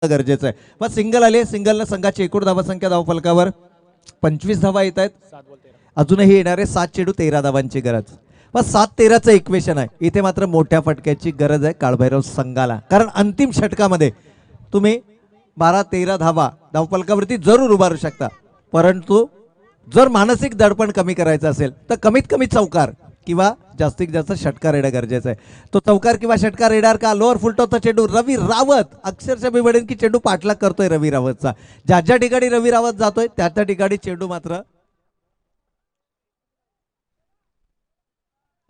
गरजेचं आहे. मग सिंगल आले, सिंगलनं संघाची एकूण धावसंख्या धावफलकावर 25 धावा येत आहेत. अजूनही येणारे 7 चेंडू 13 धावांची गरज. मग 7-13चं इक्वेशन आहे. इथे मात्र मोठ्या फटक्याची गरज आहे काळभैरव संघाला, कारण अंतिम षटकामध्ये तुम्ही 12-13 धावा धावफलकावरती जरूर उभारू शकता, परंतु जर मानसिक दडपण कमी करायचं असेल तर कमीत कमी चौकार किंवा जास्तीत जास्त षटकार येणं गरजेचं आहे. तो चौकार किंवा षटकार येणार का? लोअर फुलटॉपचा चेंडू रवी रावत, अक्षरशः मी म्हणेन की चेंडू पाठलाग करतोय रवी रावतचा. ज्या ज्या ठिकाणी रवी रावत जातोय त्या त्या ठिकाणी चेंडू मात्र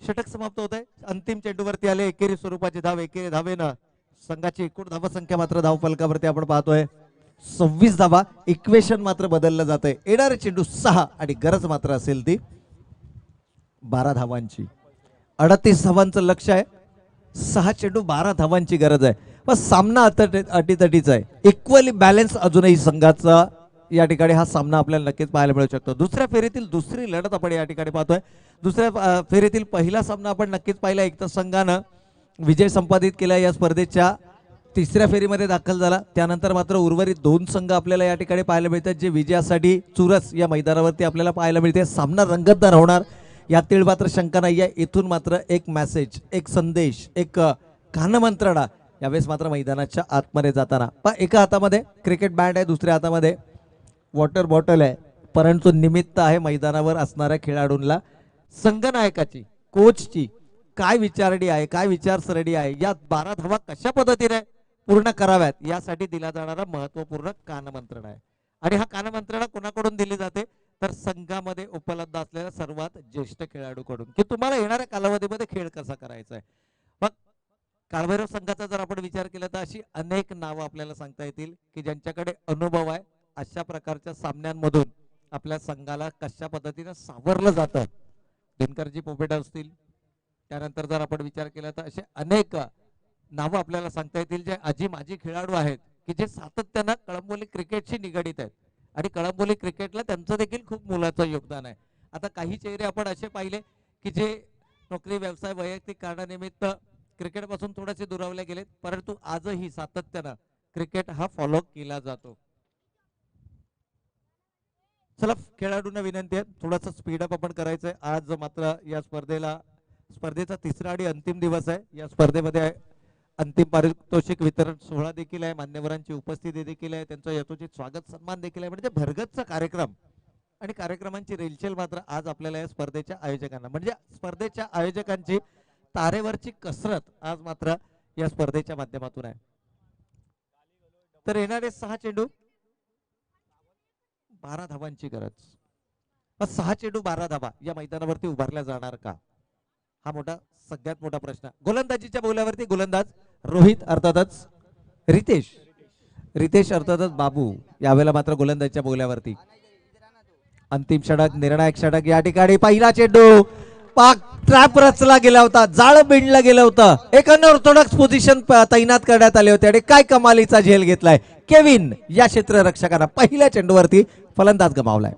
षटक समाप्त होत आहे. अंतिम चेंडूवरती आले एकेरी स्वरूपाची धाव. एकेरी धावेनं संघाची एकूण धावसंख्या मात्र धावफलकावरती आपण पाहतोय 26 धावा. इक्वेशन मात्र बदललं जात आहे. येणारे चेंडू 6 आणि गरज मात्र असेल ती 12 धावांची. 38 धावांचं लक्ष आहे, 6 चेंडू 12 धावांची गरज आहे. पण सामना अटीतटीचा आहे. इक्वली बॅलन्स अजूनही संघाचा या ठिकाणी हा सामना आपल्याला नक्कीच पाहायला मिळू शकतो. दुसऱ्या फेरीतील दुसरी लढत आपण या ठिकाणी पाहतोय. दुसऱ्या फेरीतील पहिला सामना आपण नक्कीच पाहिला. एक तर संघानं विजय संपादित केला, या स्पर्धेच्या तिसऱ्या फेरीमध्ये दाखल झाला. त्यानंतर मात्र उर्वरित 2 संघ आपल्याला या ठिकाणी पाहायला मिळतात जे विजयासाठी चुरस या मैदानावरती आपल्याला पाहायला मिळते. सामना रंगतदार होणार यातील मात्र शंका नाही आहे. इथून मात्र एक मेसेज, एक संदेश, एक कानमंत्रणा यावेळेस मात्र मैदानाच्या आतमध्ये जाताना. पण एका हातामध्ये क्रिकेट बॅट आहे, दुसऱ्या हातामध्ये वॉटर बॉटल आहे, परंतु निमित्त आहे मैदानावर असणाऱ्या खेळाडूंना संघनायकाची, कोचची काय विचारणी आहे, काय विचारसरणी आहे, या 12 धावा कशा पद्धतीने पूर्ण कराव्यात यासाठी दिला जाणारा महत्वपूर्ण कानमंत्रणा आहे. आणि हा कानमंत्रणा कोणाकडून दिली जाते तर संघामध्ये उपलब्ध असलेल्या सर्वात ज्येष्ठ खेळाडूकडून, की तुम्हाला येणाऱ्या कालावधीमध्ये खेळ कसा करायचा आहे. मग काळभैरव संघाचा जर आपण विचार केला तर अशी अनेक नावं आपल्याला सांगता येतील की ज्यांच्याकडे अनुभव आहे अशा प्रकारच्या सामन्यांमधून आपल्या संघाला कशा पद्धतीने सावरलं जातं. दिनकरजी पोपेट असतील, त्यानंतर जर आपण विचार केला तर असे अनेक नावं आपल्याला सांगता येतील जे आजी माजी खेळाडू आहेत की जे सातत्यानं कळंबोली क्रिकेटशी निगडीत आहेत आणि कळंबोली क्रिकेटला त्यांचं देखील खूप मोलाचं योगदान आहे. आता काही चेहरे आपण असे पाहिले की जे नोकरी, व्यवसाय, वैयक्तिक कारणानिमित्त क्रिकेटपासून थोडेसे दुरावले गेलेत, परंतु आजही सातत्यानं क्रिकेट हा फॉलो केला जातो. चला, खेळाडूंना विनंती आहे थोडासा स्पीडअप आपण करायचंय. आज मात्र या स्पर्धेचा तिसरा आणि अंतिम दिवस आहे. या स्पर्धेमध्ये अंतिम पारितोषिक वितरण सोहळा देखील आहे, मान्यवरांची उपस्थिती देखील आहे, त्यांचं यथोचित स्वागत सन्मान देखील आहे. म्हणजे भरगतचा कार्यक्रम आणि कार्यक्रमांची रेलचेल मात्र आज आपल्याला या स्पर्धेच्या आयोजकांना, म्हणजे स्पर्धेच्या आयोजकांची तारेवरची कसरत आज मात्र या स्पर्धेच्या माध्यमातून आहे. तर येणारे 6 चेंडू 12 धावांची गरज. 6 चेंडू 12 धावा या मैदानावरती उभारल्या जाणार का, हा सगळ्यात मोठा प्रश्न. गोलंदाजीच्या बोल्यावरती गोलंदाज रोहित अर्थातच रितेश अर्थातच बाबू यावेळेला मात्र गोलंदाजीच्या बोल्यावरती. अंतिम षटक, निर्णायक षटक या ठिकाणी. पहिला चेंडू पाक ट्रॅप रचला गेला होता, जाळ बिंडला गेलं होतं, एक अनऑर्थोडॉक्स पोझिशन तैनात करण्यात आले होते आणि काय कमालीचा झेल घेतलाय केविन या क्षेत्ररक्षकांना. पहिल्या चेंडूवरती फलंदाज गमावलाय.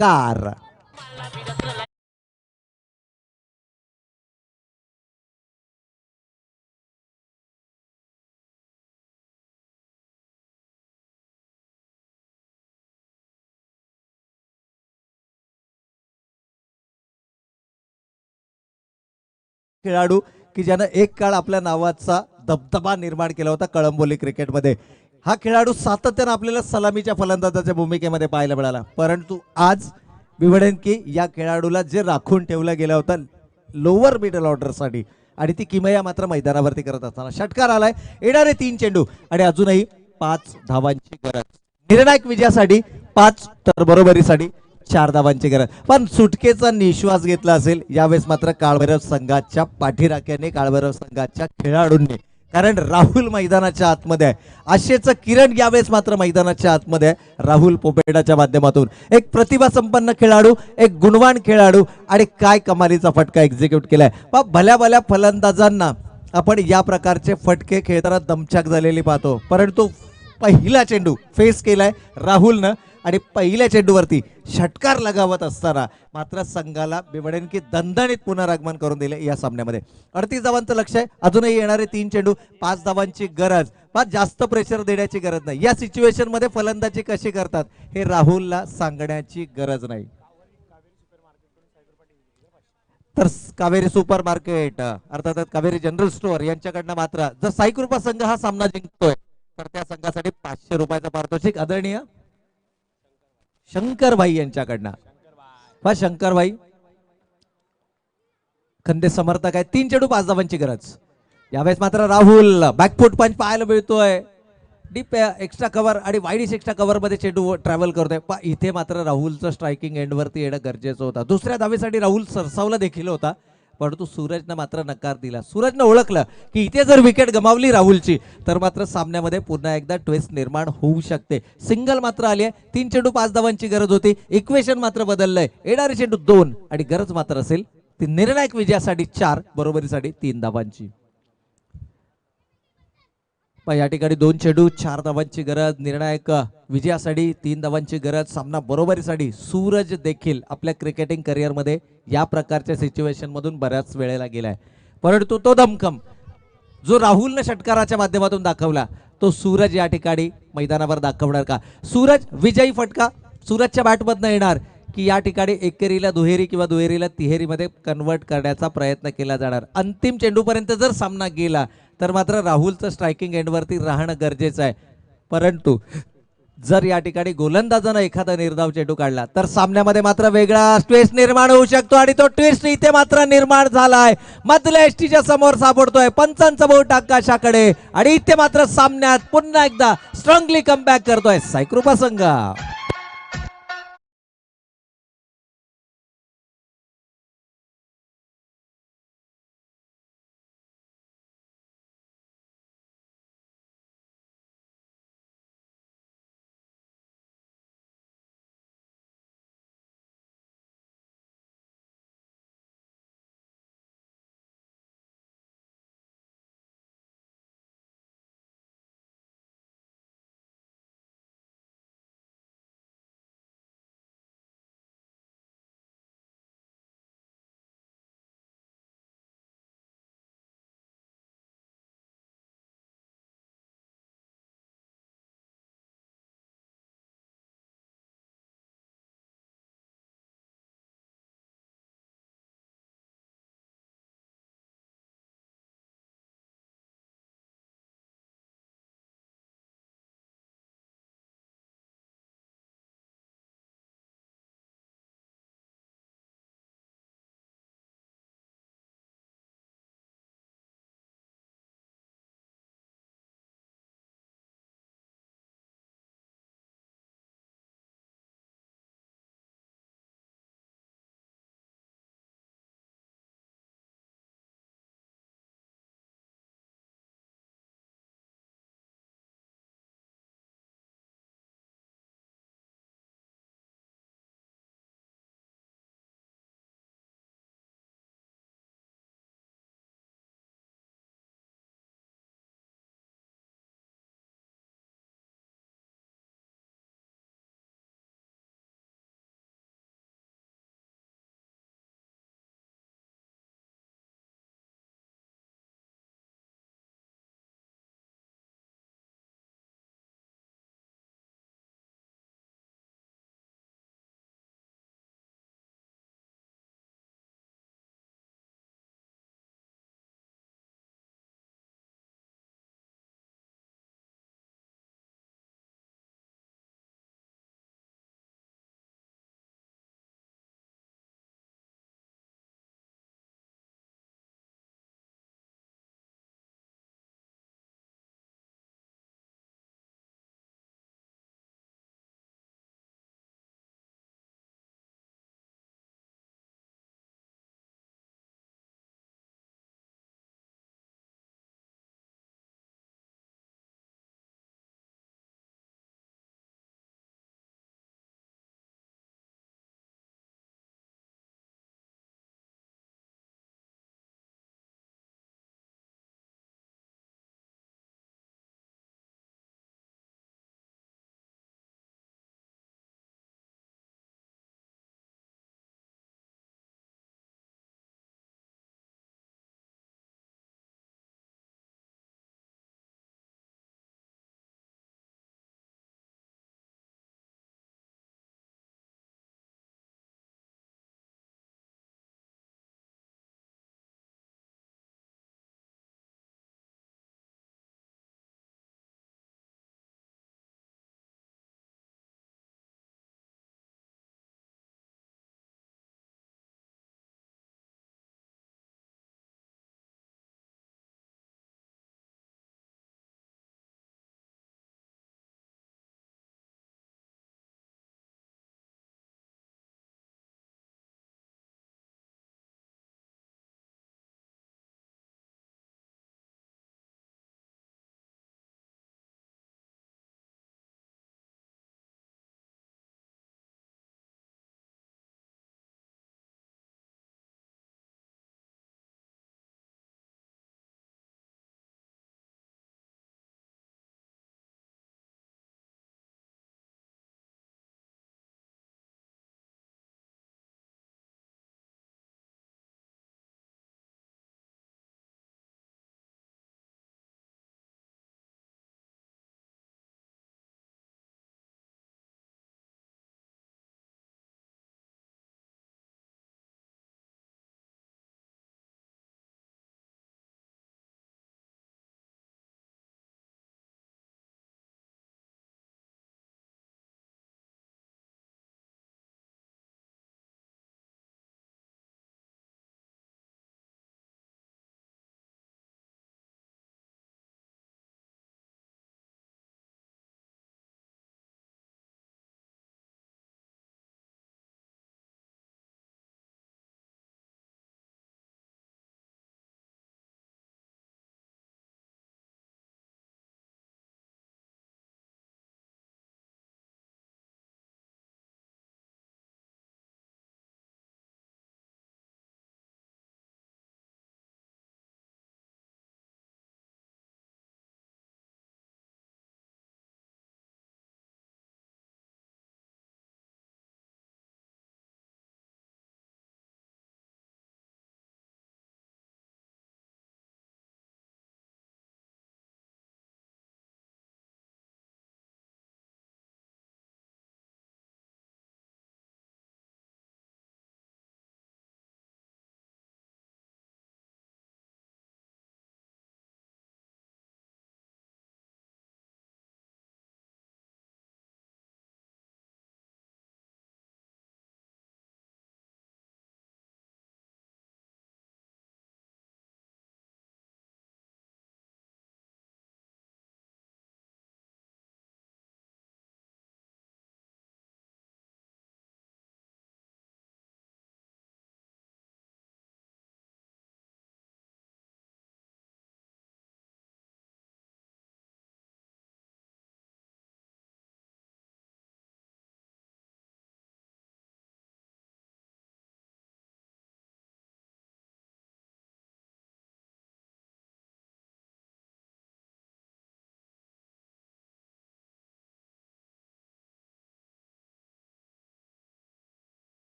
कार. खेळाडू की ज्यानं एक काळ आपल्या नावाचा दबदबा निर्माण केला होता कळंबोली क्रिकेटमध्ये. हा खेळाडू सातत्यानं आपल्याला सलामीच्या फलंदाजाच्या भूमिकेमध्ये पाहायला मिळाला, परंतु आज मी म्हणेन की या खेळाडूला जे राखून ठेवलं गेलं होतं लोअर मिडल ऑर्डरसाठी आणि ती किमया मात्र मैदानावरती करत असताना षटकार आलाय. येणारे 3 चेंडू आणि अजूनही 5 धावांची गरज. निर्णायक विजयासाठी 5 तर बरोबरीसाठी 4 धावांची गरज. पण सुटकेचा निश्वास घेतला असेल यावेळेस मात्र काळभैरव संघाच्या पाठीराख्याने, काळभैरव संघाच्या खेळाडूंनी. कारण राहुल मैदानाच्या आतमध्ये आहे, आशेचं किरण यावेळेस मात्र मैदानाच्या आतमध्ये आहे. राहुल पोपेटाच्या माध्यमातून एक प्रतिभा संपन्न खेळाडू, एक गुणवान खेळाडू आणि काय कमालीचा फटका एक्झिक्यूट केलाय. भल्या भल्या फलंदाजांना आपण या प्रकारचे फटके खेळताना दमछाक झालेली पाहतो, परंतु पहिला चेंडू फेस केलाय राहुलनं आणि पहिल्या चेंडूवरती षटकार लगावत असताना मात्र संघाला बिवडेन की दणदणीत पुनरागमन करून दिले या सामन्यामध्ये. 38 धावांचं लक्ष आहे. अजूनही येणारे 3 चेंडू, 5 धावांची गरज. जास्त प्रेशर देण्याची गरज नाही. या सिच्युएशन मध्ये फलंदाजी कशी करतात हे राहुलला सांगण्याची गरज नाही. तर कावेरी सुपर मार्केट अर्थात कावेरी जनरल स्टोअर यांच्याकडनं मात्र जर साई कृपा संघ हा सामना जिंकतोय तर त्या संघासाठी 500 रुपयाचा पारितोषिक आदरणीय शंकरभाई यांच्याकडनं. शंकरभाई खंदे समर्थक आहे. 3 चेंडू 5 धावांची गरज. यावेळेस मात्र राहुल बॅकफुट पंच पाहायला मिळतोय. डीप एक्स्ट्रा कव्हर आणि वाईडिश एक्स्ट्रा कव्हर मध्ये चेंडू ट्रॅव्हल करतोय. इथे मात्र राहुलचं स्ट्रायकिंग एंडवरती येणं गरजेचं होतं. दुसऱ्या धावेसाठी राहुल सरसावला देखील होता, परंतु सूरजनं मात्र नकार दिला. सूरजनं ओळखलं की इथे जर विकेट गमावली राहुलची तर मात्र सामन्यामध्ये पुन्हा एकदा ट्विस्ट निर्माण होऊ शकते. सिंगल मात्र आली आहे. 3 चेंडू 5 धावांची गरज होती. इक्वेशन मात्र बदललंय. येणारे चेंडू 2 आणि गरज मात्र असेल ती निर्णायक विजयासाठी 4, बरोबरीसाठी 3 धावांची. या ठिकाणी 2 चेंडू 4 धावांची गरज. निर्णायक विजयासाठी 3 धावांची गरज. सामना बरोबरीसाठी. सूरज देखील आपल्या क्रिकेटिंग करिअर मध्ये या प्रकारच्या सिच्युएशन मधून बऱ्याच वेळेला गेलाय, परंतु तो दमखम जो राहुलने षटकाराच्या माध्यमातून दाखवला तो सूरज या ठिकाणी मैदानावर दाखवणार का? सूरज विजयी फटका सूरजच्या बॅटमधनं येणार की या ठिकाणी एकेरीला दुहेरी किंवा दुहेरीला तिहेरीमध्ये कन्वर्ट करण्याचा प्रयत्न केला जाणार. अंतिम चेंडूपर्यंत जर सामना गेला तर मात्र राहुलचं स्ट्रायकिंग एंडवरती राहणं गरजेचं आहे, परंतु जर या ठिकाणी गोलंदाजानं एखादा निर्धाव चेंडू काढला तर सामन्यामध्ये मात्र वेगळा ट्विस्ट निर्माण होऊ शकतो आणि तो ट्विस्ट इथे मात्र निर्माण झालाय. मधल्या एसटीच्या समोर सापडतोय. पंचांचा बोट आकाशाकडे आणि इथे मात्र सामन्यात पुन्हा एकदा स्ट्रॉंगली कमबॅक करतोय साई कृपा संघ.